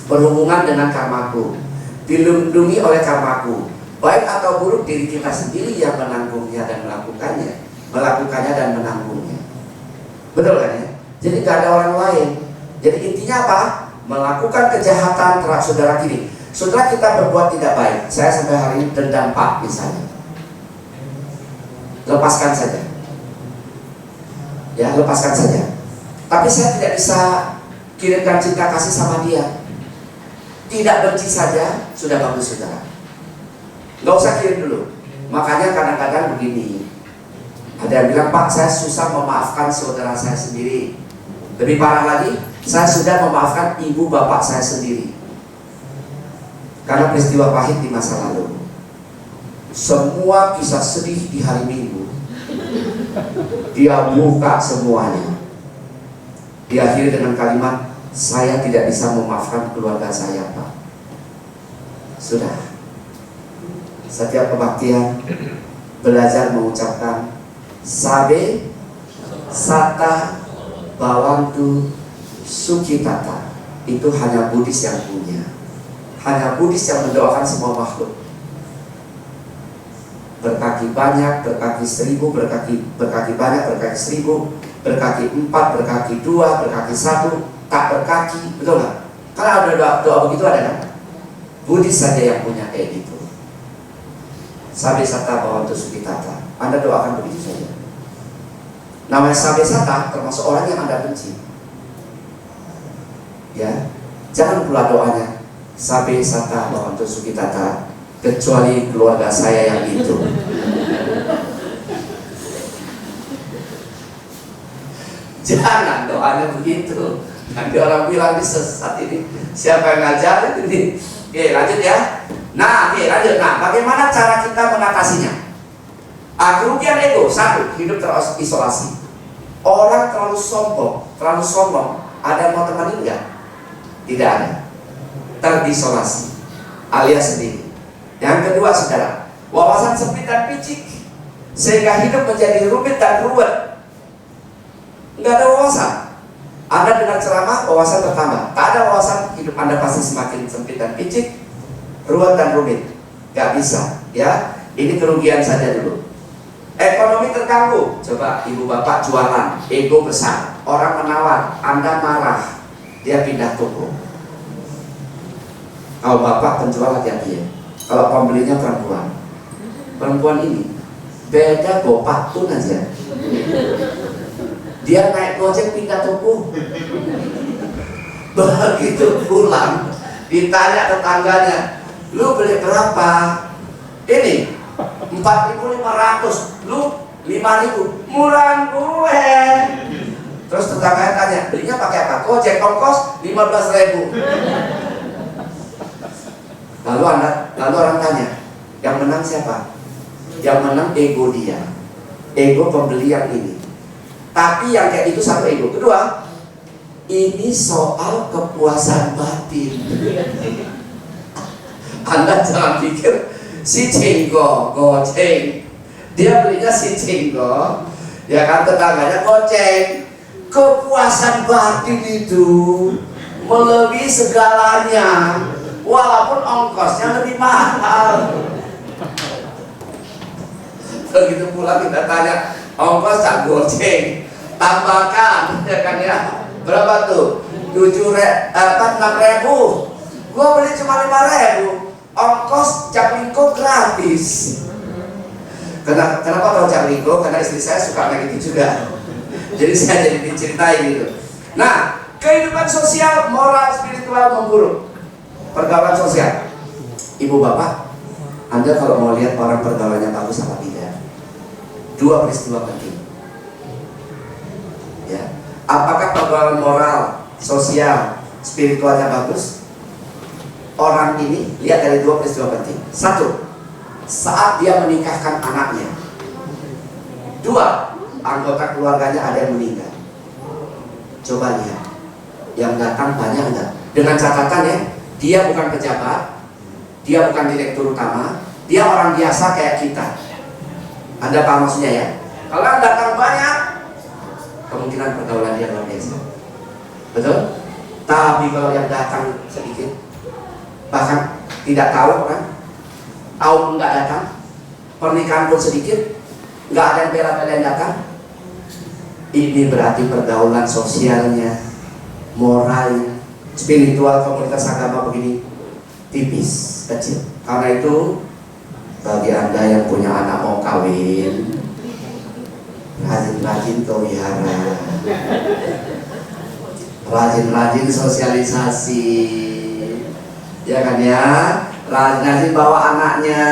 berhubungan dengan karmaku, dilindungi oleh karmaku. Baik atau buruk, diri kita sendiri yang menanggungnya dan melakukannya dan menanggungnya. Betul kan ya? Jadi gak ada orang lain. Jadi intinya apa? Melakukan kejahatan terhadap saudara kiri. Saudara kita berbuat tidak baik, saya sampai hari ini dendam Pak misalnya, lepaskan saja. Ya, lepaskan saja. Tapi saya tidak bisa kirimkan cinta kasih sama dia. Tidak benci saja, sudah bagus saudara. Nggak usah kirim dulu. Makanya kadang-kadang begini, ada yang bilang, Pak, saya susah memaafkan saudara saya sendiri. Lebih parah lagi, saya sudah memaafkan ibu bapak saya sendiri karena peristiwa pahit di masa lalu. Semua kisah sedih di hari Minggu dia buka semuanya. Diakhiri dengan kalimat, saya tidak bisa memaafkan keluarga saya, Pak. Sudah. Setiap kebaktian belajar mengucapkan Sabe Sata Bawantu Sukitata. Itu hanya Buddhis yang punya. Hanya Buddhis yang mendoakan semua makhluk. Berkaki banyak, berkaki 1000, berkaki banyak, berkaki 1000, berkaki 4, berkaki 2, berkaki 1, tak berkaki, betul nggak? Karena ada doa begitu ada kan? Buddhis saja yang punya kayak gitu. Sabe Sata Bawantu Sukitata. Anda doakan begitu saja. Namanya Sabe Sata termasuk orang yang Anda benci. Ya, jangan pula doanya Sabe Sata Bawantu Sukitata, kecuali keluarga saya yang itu. Jangan doanya begitu. Nanti orang bilang di sesat ini, siapa yang ngajarin ini? Oke, lanjut ya. Nah, oke, lanjut. Nah, bagaimana cara kita mengatasinya? Kerugian ego. 1, hidup terisolasi. Orang terlalu sombong. Ada yang mau temenin nggak? Tidak ada. Terisolasi alias sendiri. Yang kedua, saudara, wawasan sempit dan picik sehingga hidup menjadi rumit dan ruwet. Nggak ada wawasan. Anda dengan ceramah, wawasan bertambah. Tak ada wawasan, hidup Anda pasti semakin sempit dan picik, ruwet dan rumit. Nggak bisa, ya. Ini kerugian saja dulu. Ekonomi terganggu. Coba ibu bapak jualan, ego besar, orang menawar, Anda marah, dia pindah toko. Kalau bapak penjual hati-hati ya. Kalau pembelinya perempuan ini beda gopak tuh aja. Dia naik gojek pindah toko. Begitu pulang ditanya tetangganya, lu beli berapa? Ini 4.500, lu 5.000, murah gue. Terus tetangganya tanya, belinya pakai apa? Gojek ongkos 15.000. Lalu orang tanya, yang menang siapa? Yang menang ego dia, ego pembeli yang ini. Tapi yang kayak itu satu ego. Kedua, ini soal kepuasan batin. Anda jangan pikir si Cenggo goceng, dia belinya si Cenggo, ya kan, tetangganya goceng. Kepuasan batin itu melebihi segalanya, walaupun ongkosnya lebih mahal. Begitu pula kita tanya, ongkos tak goceng, tambahkan, ya kan ya, berapa tuh? 6.000. Gua beli cuma 5.000, ongkos Jaklingko gratis. Kenapa kalau Jaklingko? Karena istri saya suka kayak gitu juga. Jadi saya jadi diceritain gitu. Nah, kehidupan sosial, moral, spiritual memburuk. Pergaulan sosial. Ibu bapak, Anda kalau mau lihat orang pergaulannya bagus apa tidak, 2 peristiwa penting. Ya, apakah pergaulan moral, sosial, spiritualnya bagus? Orang ini lihat dari 2 peristiwa penting. 1, saat dia menikahkan anaknya. 2, anggota keluarganya ada yang meninggal. Coba lihat, yang datang banyak enggak? Dengan catatan ya, dia bukan pejabat, dia bukan direktur utama, dia orang biasa kayak kita. Anda paham maksudnya ya? Kalau yang datang banyak, kemungkinan pergaulan dia luar biasa. Betul? Tapi kalau yang datang sedikit, bahkan tidak tahu orang, tahu enggak datang, pernikahan pun sedikit, enggak ada yang bela-bela yang datang, ini berarti pergaulan sosialnya, moralnya, spiritual, komunitas agama begini tipis, kecil. Karena itu bagi Anda yang punya anak mau kawin, rajin-rajin ke wihara, rajin-rajin sosialisasi, ya kan ya. Rajin bawa anaknya,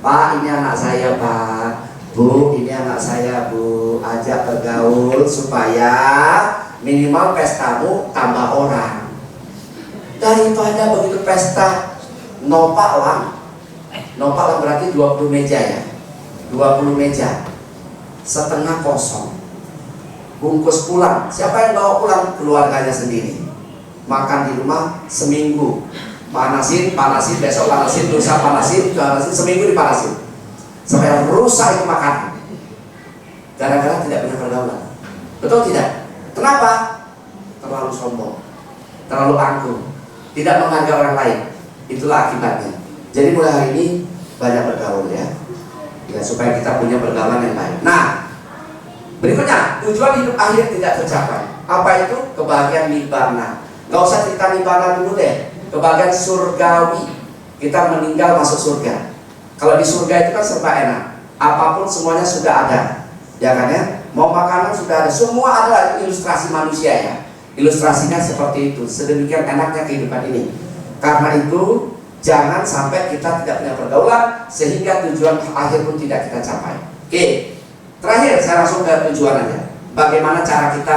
Pak ini anak saya Pak, Bu ini anak saya Bu, ajak bergaul supaya minimal pestamu tambah orang. Daripada begitu pesta nopak lang berarti 20 meja ya, 20 meja setengah kosong, bungkus pulang. Siapa yang bawa pulang? Keluarganya sendiri. Makan di rumah seminggu, panasin, besok panasin, lusa panasin, seminggu dipanasin sampai rusak itu makanan. Gara-gara tidak punya pergaulan. Betul tidak? Kenapa? Terlalu sombong, terlalu angkuh, tidak menghargai orang lain. Itulah akibatnya. Jadi mulai hari ini banyak bergaul ya, supaya kita punya pergaulan yang baik. Nah, berikutnya, tujuan hidup akhir tidak tercapai. Apa itu? Kebahagiaan nirvana. Gak usah cerita nirvana dulu deh. Kebahagiaan surgawi. Kita meninggal masuk surga. Kalau di surga itu kan serba enak. Apapun semuanya sudah ada. Ya kan ya? Mau makanan sudah ada. Semua ada, ilustrasi manusia ya. Ilustrasinya seperti itu. Sedemikian enaknya kehidupan ini. Karena itu, jangan sampai kita tidak punya pergaulan sehingga tujuan akhir pun tidak kita capai. Oke. Terakhir saya langsung ke tujuannya. Bagaimana cara kita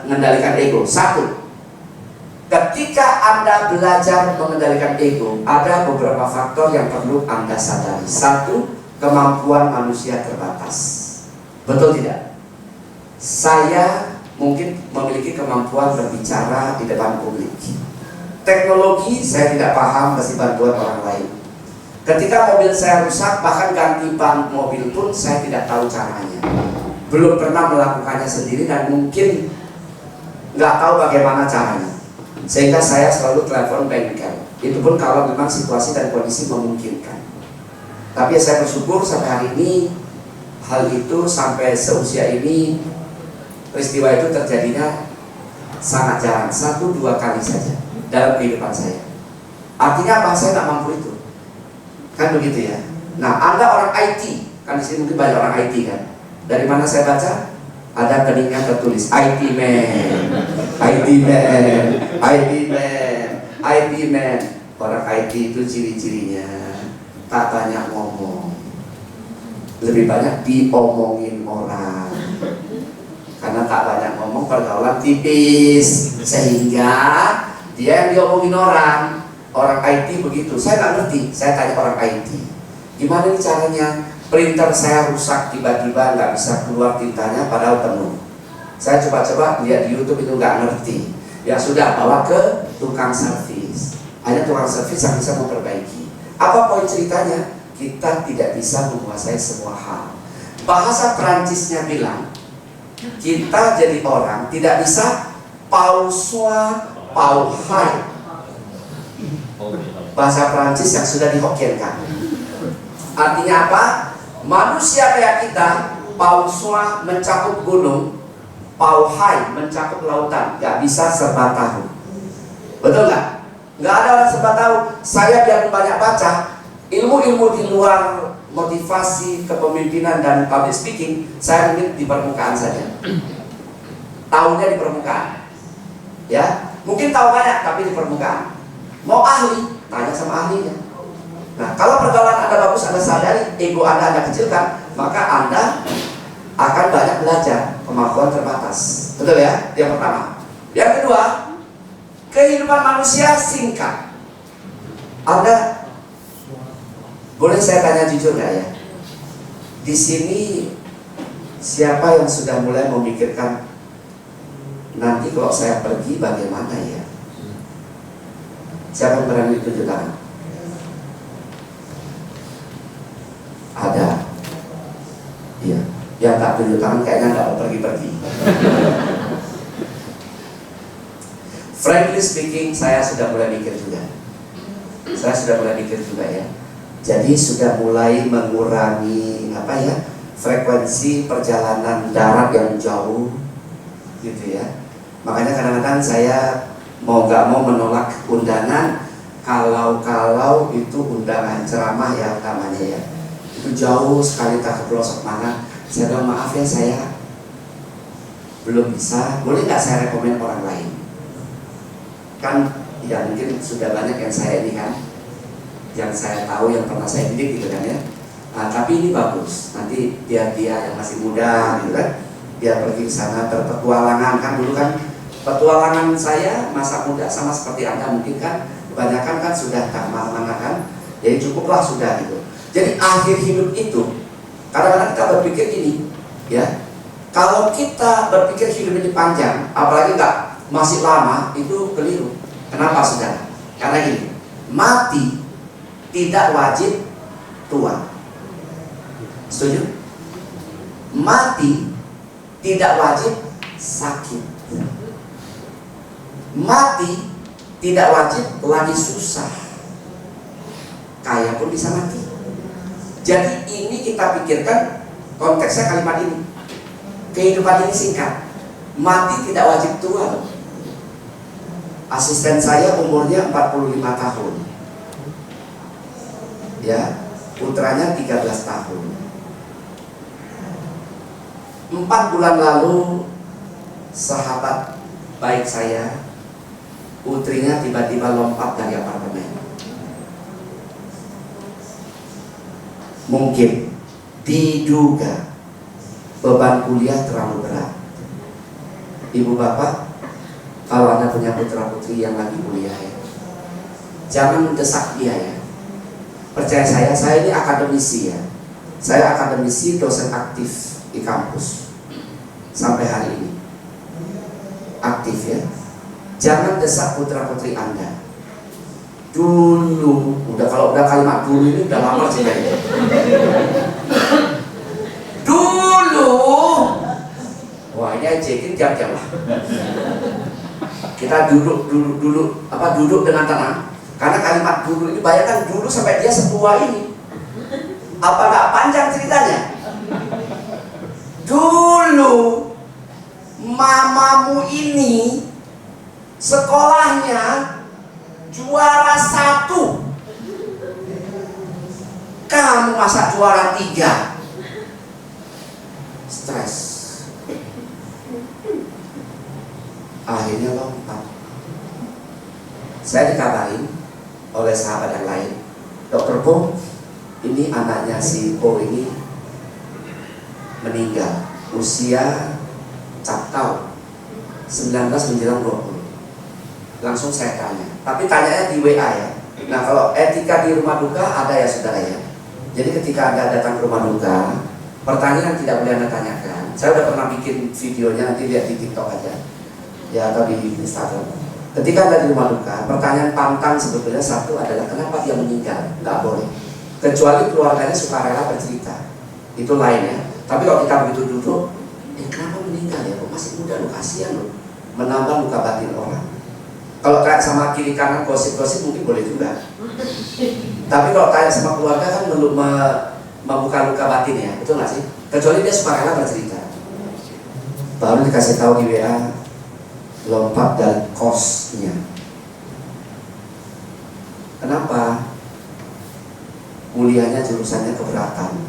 mengendalikan ego? Satu, ketika Anda belajar mengendalikan ego, ada beberapa faktor yang perlu Anda sadari. Satu, kemampuan manusia terbatas. Betul tidak? Saya mungkin memiliki kemampuan berbicara di depan publik. Teknologi saya tidak paham, pasti bantuan orang lain. Ketika mobil saya rusak, bahkan ganti ban mobil pun saya tidak tahu caranya. Belum pernah melakukannya sendiri dan mungkin nggak tahu bagaimana caranya. Sehingga saya selalu telepon bengkel. Itu pun kalau memang situasi dan kondisi memungkinkan. Tapi saya bersyukur sampai hari ini, hal itu sampai seusia ini, peristiwa itu terjadinya sangat jarang, 1-2 kali saja dalam kehidupan saya. Artinya apa? Saya nggak mampu itu. Kan begitu ya. Nah, Anda orang IT, kan di sini mungkin banyak orang IT kan. Dari mana saya baca? Ada keningnya tertulis IT man, IT man, IT man, IT man. Orang IT itu ciri-cirinya tak banyak ngomong, lebih banyak diomongin orang. Karena tak banyak ngomong, pergaulan tipis, sehingga dia yang diomongin orang. Orang IT begitu. Saya nggak ngerti. Saya tanya orang IT, gimana nih caranya? Printer saya rusak tiba-tiba nggak bisa keluar tintanya padahal penuh. Saya coba-coba lihat di YouTube itu nggak ngerti. Ya sudah, bawa ke tukang servis. Hanya tukang servis yang bisa memperbaiki. Apa poin ceritanya? Kita tidak bisa menguasai semua hal. Bahasa Perancisnya bilang, kita jadi orang tidak bisa Paul soi, Paul hai. Bahasa Perancis yang sudah dihokienkan. Artinya apa? Manusia kayak kita, Paul soi mencakup gunung, Paul hai mencakup lautan. Gak bisa serba tahu. Betul nggak? Nggak ada orang serba tahu. Saya biar banyak baca ilmu-ilmu di luar motivasi, kepemimpinan dan public speaking, saya mungkin di permukaan saja. Tahunya di permukaan. Ya, mungkin tahu banyak tapi di permukaan. Mau ahli, tanya sama ahlinya. Nah, kalau pergaulan Anda bagus, Anda sadari ego Anda kecilkan, maka Anda akan banyak belajar. Kemampuan terbatas. Betul ya? Yang pertama. Yang kedua, kehidupan manusia singkat. Anda boleh saya tanya jujur nggak ya? Di sini siapa yang sudah mulai memikirkan nanti kalau saya pergi bagaimana ya? Siapa yang berani tunjuk tangan? Ada. Iya. Yang tak tunjuk tangan kayaknya nggak mau pergi-pergi. Frankly speaking, saya sudah mulai mikir juga. Ya. Jadi sudah mulai mengurangi frekuensi perjalanan darat yang jauh, gitu ya. Makanya kadang-kadang saya mau nggak mau menolak undangan kalau itu undangan ceramah ya namanya ya. Itu jauh sekali tak ke pelosok mana. Saya bilang maaf ya, saya belum bisa. Boleh nggak saya rekomen orang lain? Kan ya mungkin sudah banyak yang saya ini kan. yang saya tahu, yang pernah saya didik gitu kan ya. Nah, tapi ini bagus, nanti biar dia yang masih muda gitu kan, dia pergi ke sana berpetualangan. Kan dulu kan petualangan saya masa muda sama seperti Anda mungkin kan, kebanyakan kan sudah tak mana-mana kan, jadi cukuplah sudah gitu. Jadi akhir hidup itu kadang-kadang kita berpikir ini ya, kalau kita berpikir hidup ini panjang, apalagi nggak masih lama, itu keliru. Kenapa saudara? Karena ini mati tidak wajib tua. Setuju? Mati tidak wajib sakit. Mati tidak wajib lagi susah. Kaya pun bisa mati. Jadi ini kita pikirkan konteksnya kalimat ini. Kehidupan ini singkat. Mati tidak wajib tua. Asisten saya umurnya 45 tahun. Ya, putranya 13 tahun. 4 bulan lalu sahabat baik saya, putrinya tiba-tiba lompat dari apartemen. Mungkin diduga beban kuliah terlalu berat. Ibu bapak, kalau Anda punya putra putri yang lagi kuliah ya, jangan mendesak dia ya. Percaya saya ini akademisi ya. Saya akademisi, dosen aktif di kampus sampai hari ini, aktif ya. Jangan desak putra putri Anda. Dulu, kalau udah kalimat dulu ini udah lama sih ya. Dulu, wah ini ajakin jam-jam lah. Kita duduk dengan tenang. Karena kalimat dulu ini, bayangkan dulu sampai dia setua ini. Apa nggak panjang ceritanya? Dulu mamamu ini sekolahnya juara 1, kamu masa juara 3. Stres. Akhirnya lompat. Saya dikabarin oleh sahabat yang lain, Dokter Po, ini anaknya si Po ini meninggal usia captau 19 menjelang 20. Langsung saya tanya, tapi tanyanya di WA ya. Nah kalau etika di rumah duka ada ya saudara ya. Jadi ketika Anda datang ke rumah duka, pertanyaan yang tidak boleh Anda tanyakan. Saya udah pernah bikin videonya, nanti lihat di TikTok aja ya, atau di Instagram. Ketika Anda di rumah duka, pertanyaan pantang sebetulnya satu adalah kenapa dia meninggal. Nggak boleh, kecuali keluarganya sukarela bercerita, itu lain ya. Tapi kalau kita begitu duduk, kenapa meninggal ya? Kok masih muda lo, kasihan lo, menambah luka batin orang. Kalau kayak sama kiri kanan gosip-gosip mungkin boleh juga. Tapi kalau tanya sama keluarga kan belum membuka luka batin ya, betul nggak sih? Kecuali dia sukarela bercerita. Baru dikasih tahu di WA, lompat dari kosnya. Kenapa? Kuliahnya jurusannya keberatan,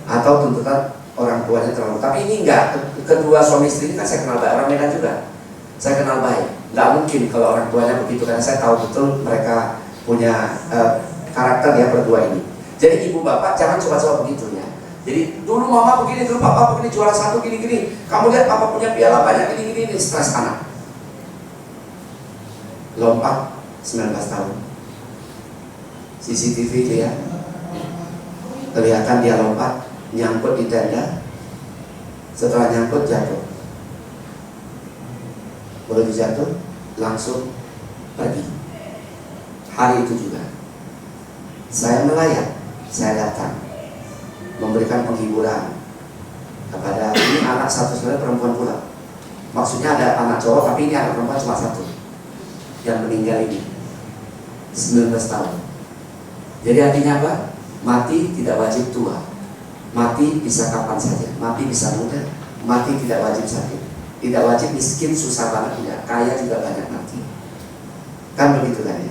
atau tuntutan orang tuanya terlalu. Tapi ini enggak, kedua suami istri ini kan saya kenal baik, orang Medan juga saya kenal baik. Enggak mungkin kalau orang tuanya begitu, karena saya tahu betul mereka punya karakter ya berdua ini. Jadi ibu bapak jangan coba-coba begitu ya. Jadi dulu mama begini, dulu papa begini, juara 1 gini-gini. Kamu lihat papa punya piala banyak gini-gini, stres anak. Lompat 19 tahun. CCTV itu ya, kelihatan dia lompat, nyangkut di tenda. Setelah nyangkut jatuh. Begitu jatuh langsung pergi. Hari itu juga saya melayat, saya datang memberikan penghiburan kepada ini anak satu, sebenarnya perempuan pula. Maksudnya ada anak cowok, tapi ini anak perempuan cuma satu yang meninggal ini 19 tahun. Jadi artinya apa? Mati tidak wajib tua. Mati bisa kapan saja. Mati bisa muda. Mati tidak wajib sakit. Tidak wajib miskin, susah banget tidak. Kaya juga banyak mati. Kan begitu kan ya.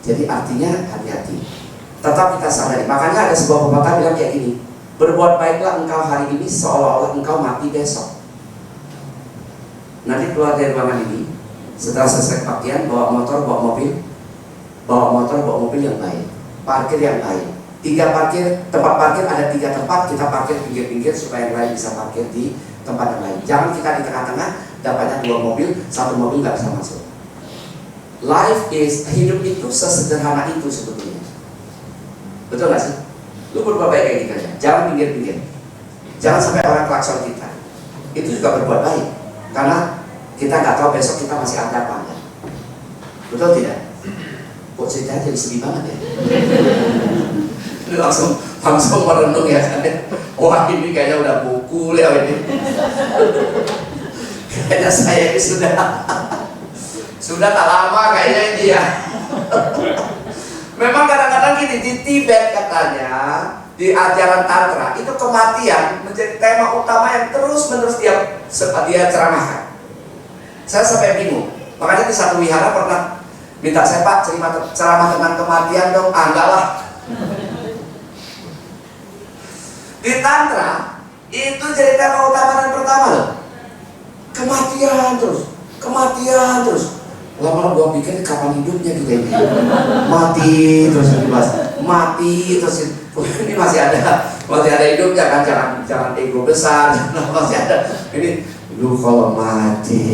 Jadi artinya hati-hati. Tetap kita sadari. Makanya ada sebuah pepatah bilang kayak gini, berbuat baiklah engkau hari ini seolah-olah engkau mati besok. Nanti keluar dari ruangan ini, setelah selesai kebaktian, bawa motor, bawa mobil yang baik. parkir yang baik. Tempat parkir ada 3 tempat, kita parkir pinggir-pinggir supaya yang lain bisa parkir di tempat yang lain. Jangan kita di tengah-tengah, dapatnya 2 mobil, 1 mobil nggak bisa masuk. Hidup itu sesederhana itu sebetulnya. Betul nggak sih? Lu berbuat baik kayak gitu aja. Jangan pinggir-pinggir. Jangan sampai orang klakson kita. Itu juga berbuat baik. Karena kita nggak tahu besok kita masih ada apa enggak. Betul tidak? Kok ceritanya jadi sedih banget ya? Ini langsung merenung ya kan? Wah ini kayaknya udah buku ya ini. Kayaknya saya ini sudah tak lama kayaknya ini ya. Memang kadang-kadang gini, di Tibet katanya, di ajaran Tantra itu kematian menjadi tema utama yang terus-menerus dia ceramahkan. Saya sampai bingung. Makanya di satu wihara pernah minta saya, Pak, ceramah tentang kematian dong. Enggak lah. Di Tantra itu jadi tema utama dan pertama loh. Kematian terus. Lama-lama gua pikir kapan hidupnya kita ini. Mati terus dibahas. Mati terus ini masih ada hidupnya kan, jangan ego besar, masih ada. Ini lu kalau mati.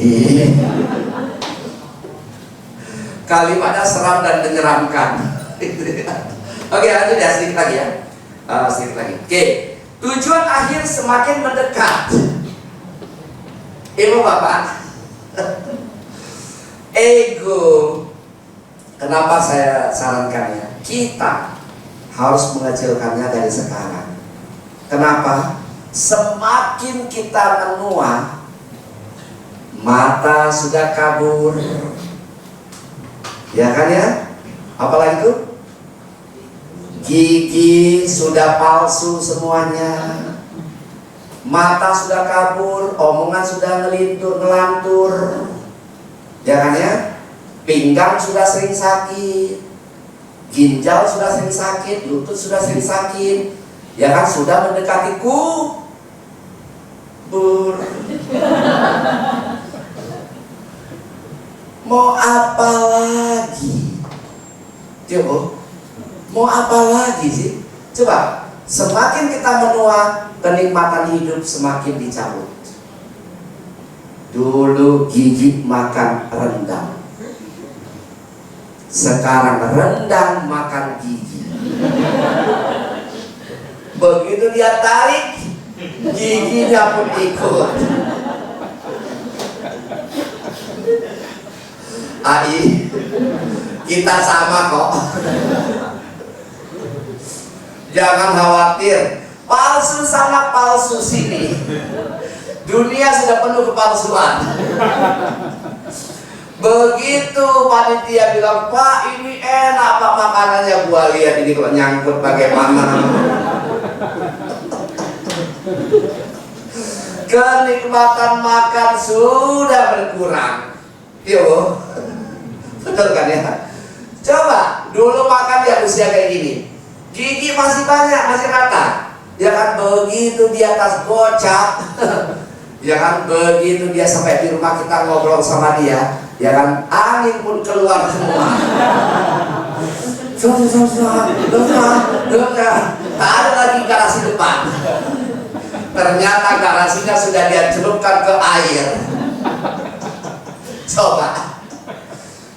Kalimatnya seram dan menyeramkan. Oke, lanjut ya, sedikit lagi ya. Oke, tujuan akhir semakin mendekat. Ibu bapak, ego. Kenapa saya sarankan ya? Kita harus mengecilkannya dari sekarang. Kenapa? Semakin kita menua, mata sudah kabur. Ya kan ya? Apalagi itu? Gigi sudah palsu semuanya. Mata sudah kabur, omongan sudah ngelantur. Ya kan ya? Pinggang sudah sering sakit, ginjal sudah sering sakit, lutut sudah sering sakit. Ya kan, sudah mendekati kubur. Mau apa lagi? Coba, mau apa lagi sih? Coba, semakin kita menua, kenikmatan hidup semakin dicabut. Dulu gigit makan rendang, sekarang rendang makan gigi. Begitu dia tarik, giginya pun ikut. Ai, kita sama kok. Jangan khawatir, palsu sana palsu sini. Dunia sudah penuh kepalsuan. Begitu panitia bilang, Pak ini enak Pak makanannya, gua lihat ini kok nyangkut bagaimana. Kenikmatan makan sudah berkurang. Yo, betul kan ya? Coba dulu makan di usia kayak gini, gigi masih banyak, masih rata. Ya kan, begitu di atas gocap. Ya kan, begitu dia sampai di rumah kita ngobrol sama dia, ya kan, angin pun keluar semua. Tak ada lagi garasi depan. Ternyata garasinya sudah dia celupkan ke air. Coba,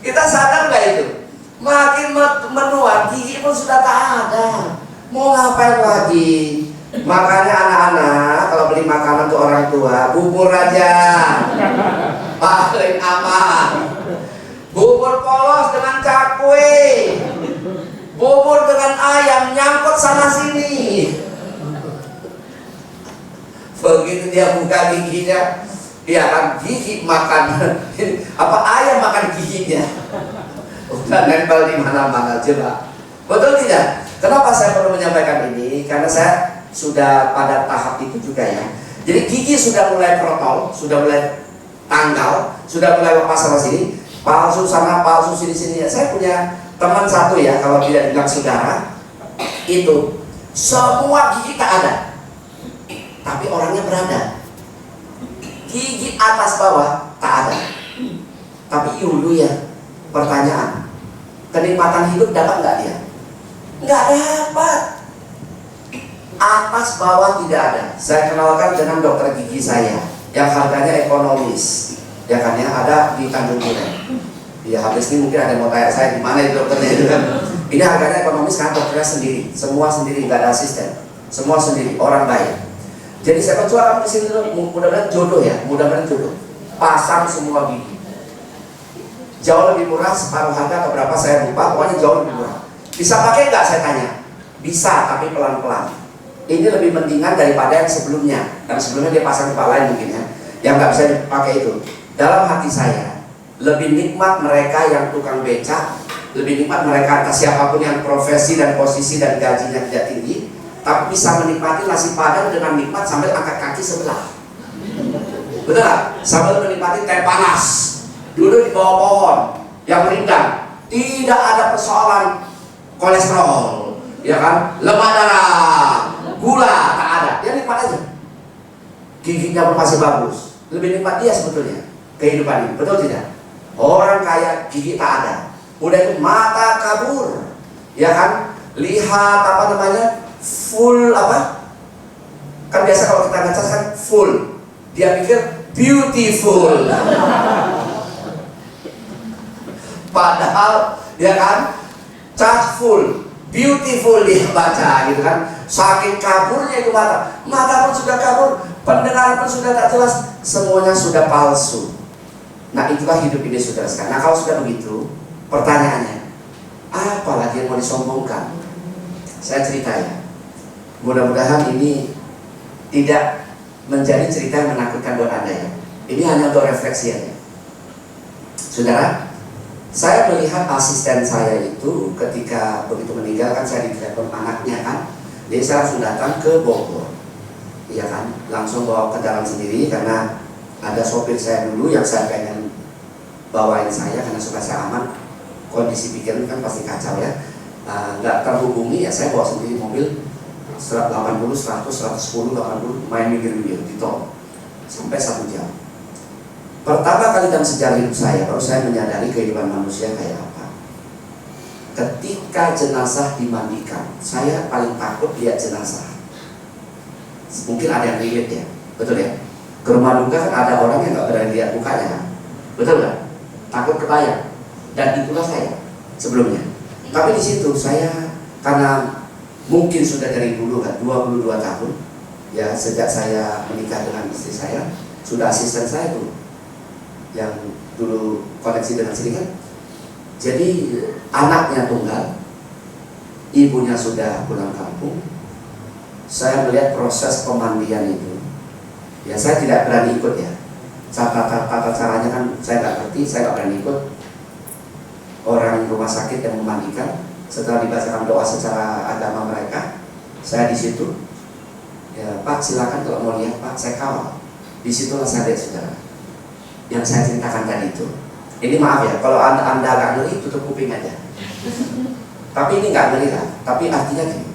kita sadar nggak itu? Makin menua, gigi pun sudah tak ada. Mau ngapain lagi? Makanya anak-anak kalau beli makanan tuh orang tua, bubur aja, paling aman. Bubur polos dengan cakwe, bubur dengan ayam nyangkut sana sini. Begitu dia buka giginya, dia akan gigi makan apa, ayam makan giginya. Udah nempel di mana-mana. Coba, betul tidak? Kenapa saya perlu menyampaikan ini? Karena saya sudah pada tahap itu juga ya. Jadi gigi sudah mulai protol, sudah mulai tanggal, sudah mulai lepas sama sini, palsu sana, palsu sini-sini. Saya punya teman satu ya, kalau tidak bilang saudara, itu semua gigi tak ada, tapi orangnya berada. Gigi atas bawah tak ada, tapi dulu ya, pertanyaan, kenikmatan hidup dapat nggak dia? nggak dapat. Atas bawah tidak ada. Saya kenalkan dengan dokter gigi saya yang harganya ekonomis, ya kan, ya, ada di Tanjung Duren. Ya, habis ini mungkin ada yang mau tanya saya di mana itu dokternya itu kan. Ini harganya ekonomis karena dokternya sendiri, semua sendiri, nggak ada asisten, semua sendiri, orang bayar. Jadi saya coba kamu di sini dulu, mudah-mudahan jodoh ya, mudah-mudahan jodoh. Pasang semua gigi. Jauh lebih murah, separuh harga atau berapa saya lupa, pokoknya jauh lebih murah. Bisa pakai nggak saya tanya? Bisa, tapi pelan-pelan. Ini lebih mendingan daripada yang sebelumnya. Karena sebelumnya dia pasang tempat lain mungkin ya, yang nggak bisa dipakai itu. Dalam hati saya, lebih nikmat mereka yang tukang becak, lebih nikmat mereka atas siapapun yang profesi dan posisi dan gajinya tidak tinggi, tapi bisa menikmati nasi padang dengan nikmat sambil angkat kaki sebelah. Betul nggak? Sambil menikmati teh panas, duduk di bawah pohon yang rindang, tidak ada persoalan kolesterol, ya kan, lemak darah, gula, tak ada. Dia nikmat aja. Giginya pun masih bagus. Lebih nikmat dia sebetulnya kehidupan ini, betul tidak? Orang kaya gigi tak ada. Udah itu mata kabur, ya kan? Lihat apa namanya? Full apa? Kan biasa kalau kita ngecas kan full. Dia pikir beautiful. Padahal ya kan? Cas full, beautiful dia baca gitu kan. Saking kaburnya itu mata pun sudah kabur, pendengaran pun sudah tak jelas, semuanya sudah palsu. Nah itulah hidup ini saudara sekalian. Nah kalau sudah begitu, pertanyaannya, apa lagi yang mau disombongkan? Saya cerita ya. Mudah-mudahan ini tidak menjadi cerita yang menakutkan buat Anda ya. Ini hanya untuk refleksi aja. Saudara, saya melihat asisten saya itu ketika begitu meninggal kan saya ditelepon anaknya kan. Jadi saya langsung datang ke Bogor, iya kan, langsung bawa kendaraan sendiri karena ada sopir saya dulu yang saya pengen bawain saya karena supaya saya aman. Kondisi pikiran kan pasti kacau ya, nggak terhubungi ya saya bawa sendiri mobil 80, 100, 110, 80 main minggir-minggir di tol sampai 1 jam. Pertama kali dalam sejarah hidup saya baru saya menyadari kehidupan manusia kayak apa. Ketika jenazah dimandikan, saya paling takut lihat jenazah. Mungkin ada yang lihat ya, betul ya? Ke rumah duka kan ada orang yang nggak berani lihat mukanya kan? Betul nggak? Takut kebayang. Dan itulah saya sebelumnya. Tapi di situ saya karena mungkin sudah dari dulu kan 22 tahun ya, sejak saya menikah dengan istri saya, sudah asisten saya tuh yang dulu koneksi dengan sini kan. Jadi anaknya tunggal, ibunya sudah pulang kampung. Saya melihat proses pemandian itu. Ya saya tidak berani ikut ya. Tata caranya kan saya nggak ngerti, saya nggak berani ikut. Orang rumah sakit yang memandikan, setelah dibacakan doa secara agama mereka, saya di situ. Ya Pak silakan kalau mau lihat Pak, saya kawal. Disitulah saya lihat saudara yang saya ceritakan tadi itu. Ini maaf ya, kalau anda agak ngeri tutup kuping aja. Tapi ini nggak ngeri lah, tapi artinya gini.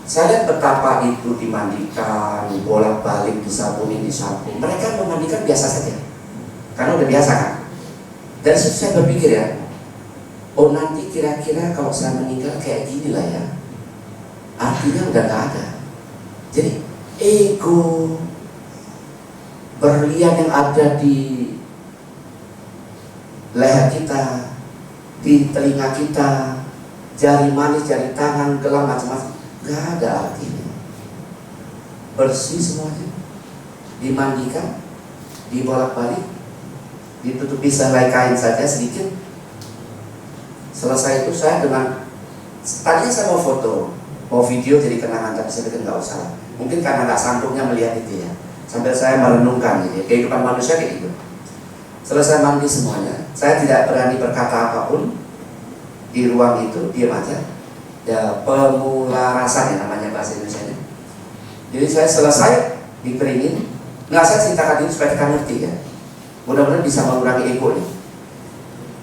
Saya lihat betapa itu dimandikan, bolak-balik disabuni, disapu. Mereka memandikan biasa saja, karena udah biasa kan. Dan saya berpikir ya, oh nanti kira-kira kalau saya meninggal kayak gini lah ya. Artinya udah nggak ada. Jadi ego, berlian yang ada di leher kita, di telinga kita, jari manis, jari tangan, gelang macam-macam, gak ada artinya. Bersih semuanya, dimandikan, dibolak-balik, ditutupi selai kain saja sedikit. Selesai itu saya dengan, tadinya saya mau foto, mau video jadi kenangan, tapi saya pikir nggak usah. Mungkin karena nggak sanggupnya melihat itu ya. Sambil saya merenungkan gitu, kehidupan manusia kayak gitu. Selesai mandi semuanya, saya tidak berani berkata apapun di ruang itu, diam aja. Ya pemularasan ya namanya bahasa Indonesia-nya. Jadi saya selesai dikeringin, nggak saya ceritakan ini supaya kita ngerti ya. Mudah-mudahan bisa mengurangi ego nih.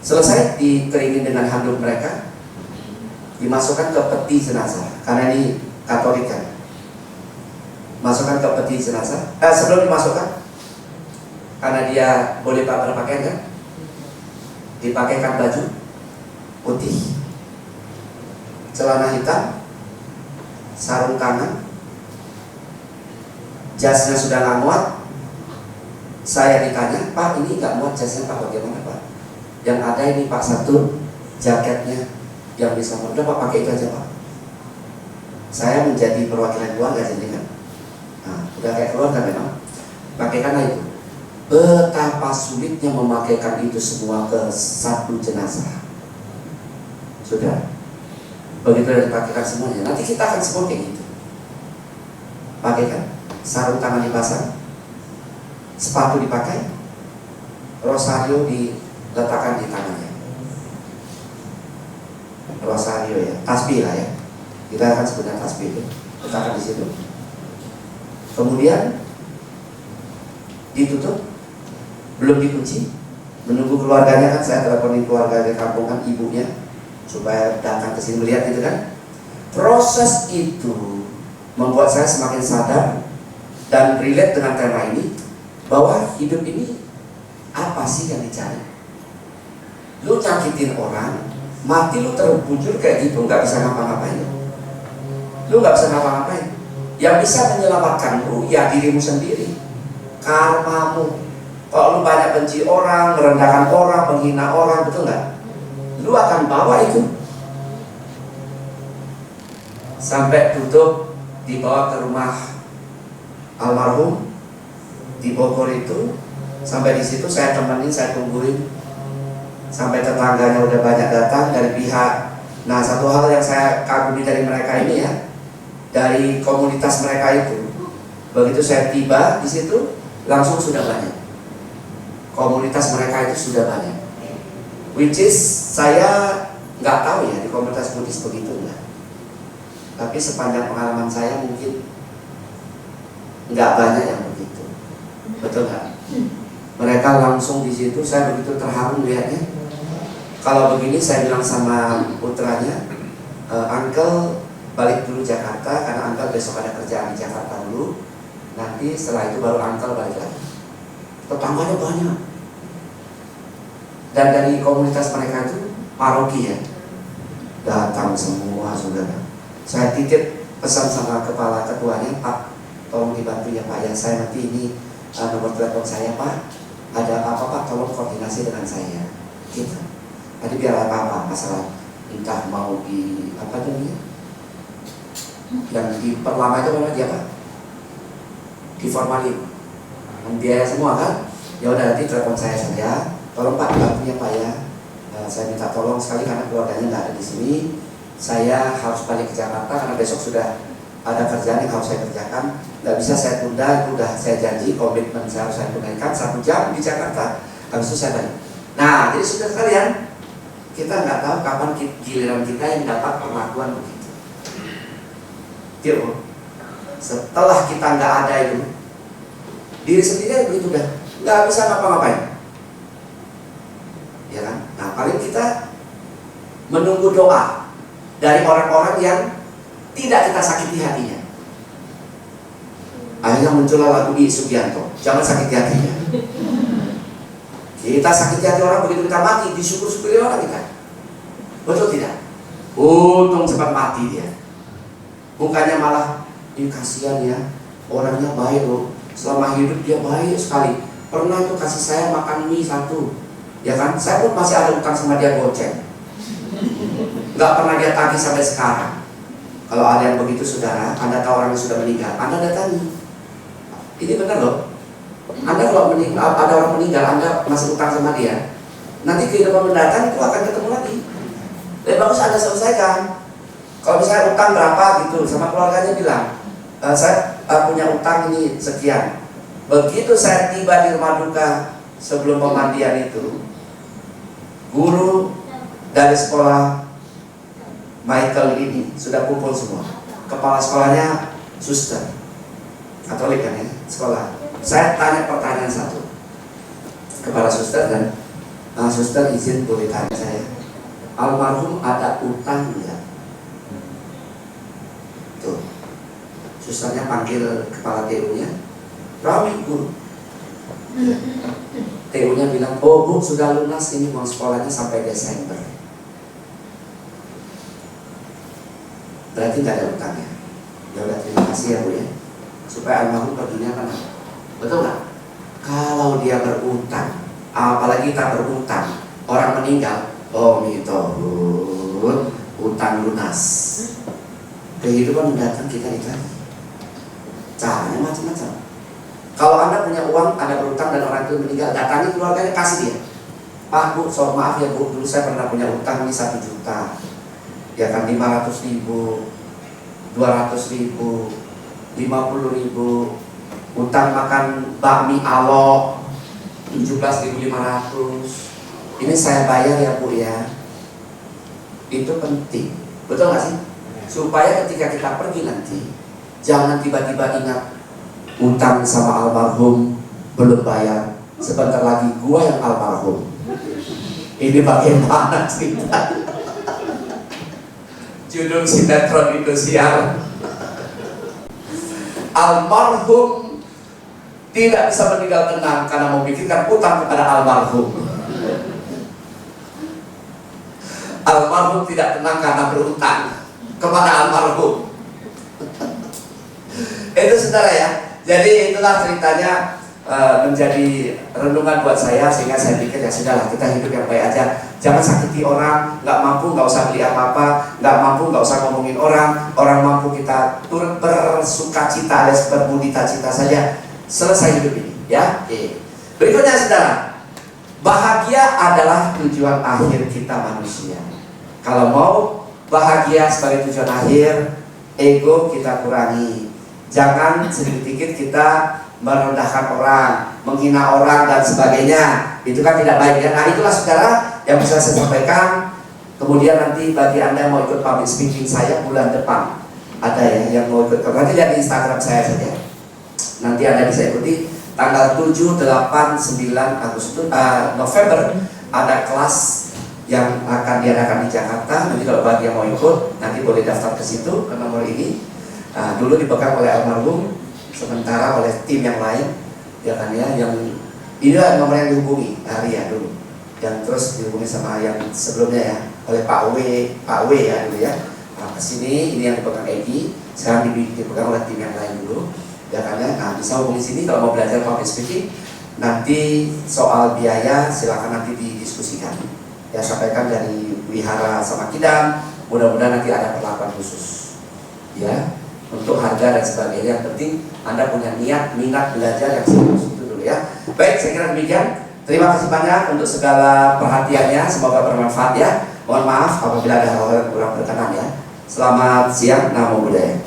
Selesai dikeringin dengan handuk mereka, dimasukkan ke peti jenazah karena ini Katolik kan. Masukkan ke peti jenazah. Sebelum dimasukkan, karena dia boleh berpakaian kan, dipakaikan baju putih. celana hitam, sarung tangan, jasnya sudah nggak muat. Saya ditanya, Pak ini nggak muat jasnya Pak, bagaimana Pak? Yang ada ini Pak satu jaketnya yang bisa muat, udah Pak pakai itu aja Pak. Saya menjadi perwakilan keluarga jadi kan, nah, udah kayak keluarga memang, pakaikanlah itu. Betapa sulitnya memakaikan itu semua ke satu jenazah. Sudah, begitu dipakaikan semuanya, nanti kita akan semua kayak gitu. Pakaikan, sarung tangan dipasang, sepatu dipakai, rosario diletakkan di tangannya. Rosario ya, tasbih lah ya. Kita akan sebutnya tasbih itu, letakkan di situ. Kemudian ditutup, belum dikunci, menunggu keluarganya kan. Saya teleponin keluarga di kampung kan, ibunya supaya datang ke sini melihat gitu kan. Proses itu membuat saya semakin sadar dan relate dengan tema ini, bahwa hidup ini apa sih yang dicari? Lu nyakitin orang, mati lu terbujur kayak gitu, nggak bisa ngapa-ngapain. Lu nggak bisa ngapa-ngapain. Yang bisa menyelamatkan lu ya dirimu sendiri, karmamu. Kalau lu banyak benci orang, merendahkan orang, menghina orang, betul nggak? Lu akan bawa itu. Sampai tutup, dibawa ke rumah almarhum di Bogor itu. Sampai di situ saya temenin, saya tungguin sampai tetangganya udah banyak datang dari pihak. Nah, satu hal yang saya kagumi dari mereka ini ya, dari komunitas mereka itu, begitu saya tiba di situ langsung sudah banyak. Komunitas mereka itu sudah banyak. Which is saya nggak tahu ya di komunitas Buddhis begitu enggak. Tapi sepanjang pengalaman saya mungkin nggak banyak yang begitu. Betul nggak? Mereka langsung di situ, saya begitu terharu melihatnya. Kalau begini saya bilang sama putranya, Uncle balik dulu Jakarta karena Uncle besok ada kerjaan di Jakarta dulu. Nanti setelah itu baru Uncle balik lagi. Tetangganya banyak. Dan dari komunitas mereka itu paroki ya, datang semua saudara. Saya titip pesan sama kepala ketuanya, Pak tolong dibantu ya Pak ya, saya nanti ini nomor telepon saya Pak, ada apa-apa Pak tolong koordinasi dengan saya gitu. Jadi biar apa-apa masalah entah mau di apa namanya, yang di perlama itu namanya dia Pak, diformalin, membiaya semua kan. Ya udah nanti telepon saya, tolong Pak bantunya Pak ya. Saya minta tolong sekali karena keluarganya nggak ada di sini. Saya harus balik ke Jakarta karena besok sudah ada kerjaan yang harus saya kerjakan. Nggak bisa saya tunda, itu udah saya janji, komitmen saya harus saya tunaikan 1 jam di Jakarta. Habis itu saya balik. Nah, jadi sudah sekalian, kita nggak tahu kapan giliran kita yang dapat perlakuan begitu. Gitu. Setelah kita nggak ada itu, diri sendiri begitu udah nggak bisa ngapa-ngapain. Ya kan? Nah, paling kita menunggu doa dari orang-orang yang tidak kita sakiti hatinya. Akhirnya muncullah lagu Di Sugianto, jangan sakiti hatinya. Kita sakiti hati orang, begitu kita mati disyukur-syukuri orang kita. Betul tidak? Untung cepat mati dia. Bukannya malah ini kasihan ya, orangnya baik loh, selama hidup dia baik sekali. Pernah itu kasih saya makan mie 1, ya kan? Saya pun masih ada utang sama dia goceng. Nggak pernah dia tagih sampai sekarang. Kalau ada yang begitu saudara, Anda tahu orang yang sudah meninggal, Anda datangi. Ini benar loh. Anda kalau ada orang meninggal, Anda masih utang sama dia, nanti kehidupan mendatang itu akan ketemu lagi. Lebih bagus Anda selesaikan. Kalau misalnya utang berapa gitu, sama keluarganya bilang, saya punya utang ini sekian. Begitu saya tiba di rumah duka sebelum pemandian itu, guru dari sekolah Michael ini sudah kumpul semua. Kepala sekolahnya suster, Katolik kan ya, sekolah. Saya tanya pertanyaan satu, kepala suster, dan suster izin boleh tanya saya, almarhum ada utang enggak? Tuh, susternya panggil kepala TU-nya, Rami guru. TU-nya bilang, oh Bu sudah lunas, ini uang sekolahnya sampai Desember. berarti nggak ada utangnya. Ya udah, terima kasih ya Bu ya. Supaya almarhum perginya mana? Betul nggak? Kalau dia berutang, apalagi kita berutang, orang meninggal, oh mitohun, utang lunas. Kehidupan mendatang kita ditagih. Caranya macam-macam. Kalau Anda punya uang, Anda berutang dan orang itu meninggal, datangi keluarganya, kasih dia. Pak, Bu, so maaf ya Bu, dulu saya pernah punya utang ini 1 juta. Ya kan 500.000, 200.000, 50.000, utang makan bakmi alok 17.500. Ini saya bayar ya Bu ya. Itu penting, betul nggak sih? Supaya ketika kita pergi nanti, jangan tiba-tiba ingat utang sama almarhum belum bayar. Sebentar lagi gua yang almarhum. Ini bagaimana cerita? Judul sinetron Indosiar. Almarhum tidak bisa meninggal tenang karena memikirkan utang kepada almarhum. Almarhum tidak tenang karena berutang kepada almarhum. Itu saudara ya. Jadi itulah ceritanya, menjadi renungan buat saya, sehingga saya pikir ya sudahlah, kita hidup yang baik aja. Jangan sakiti orang, nggak mampu nggak usah beli apa-apa, nggak mampu nggak usah ngomongin orang, orang mampu kita turut bersuka cita alias berbudita cita saja, selesai hidup ini ya. Berikutnya saudara, bahagia adalah tujuan akhir kita manusia. Kalau mau bahagia sebagai tujuan akhir, ego kita kurangi. Jangan sedikit-sedikit kita merendahkan orang, menghina orang dan sebagainya. Itu kan tidak baik ya. Nah itulah saudara yang bisa saya sampaikan. Kemudian nanti bagi Anda yang mau ikut public speaking saya bulan depan, ada ya yang mau ikut, nanti lihat di Instagram saya saja. Nanti Anda bisa ikuti tanggal 7, 8, 9 Agustus, November ada kelas yang akan diadakan di Jakarta. Nanti kalau bagi yang mau ikut, nanti boleh daftar ke situ, ke nomor ini. Dulu dipegang oleh almarhum, sementara oleh tim yang lain, ya kan ya, yang inilah nomor yang dihubungi Ria dulu, yang terus dihubungi sama yang sebelumnya ya, oleh Pak W ya dulu ya. Kesini ini yang dipegang Egi, sekarang dipegang oleh tim yang lain dulu, ya kan ya. Nah bisa hubungi sini kalau mau belajar public speaking. Nanti soal biaya silakan nanti didiskusikan. Ya sampaikan dari Wihara sama Kidam, mudah-mudahan nanti ada perlakuan khusus. Ya. Untuk harga dan sebagainya, yang penting Anda punya niat, minat belajar yang serius itu dulu ya. Baik, saya kira demikian. Terima kasih banyak untuk segala perhatiannya, semoga bermanfaat ya. Mohon maaf apabila ada hal-hal yang kurang berkenan ya. Selamat siang, namo buddhaya.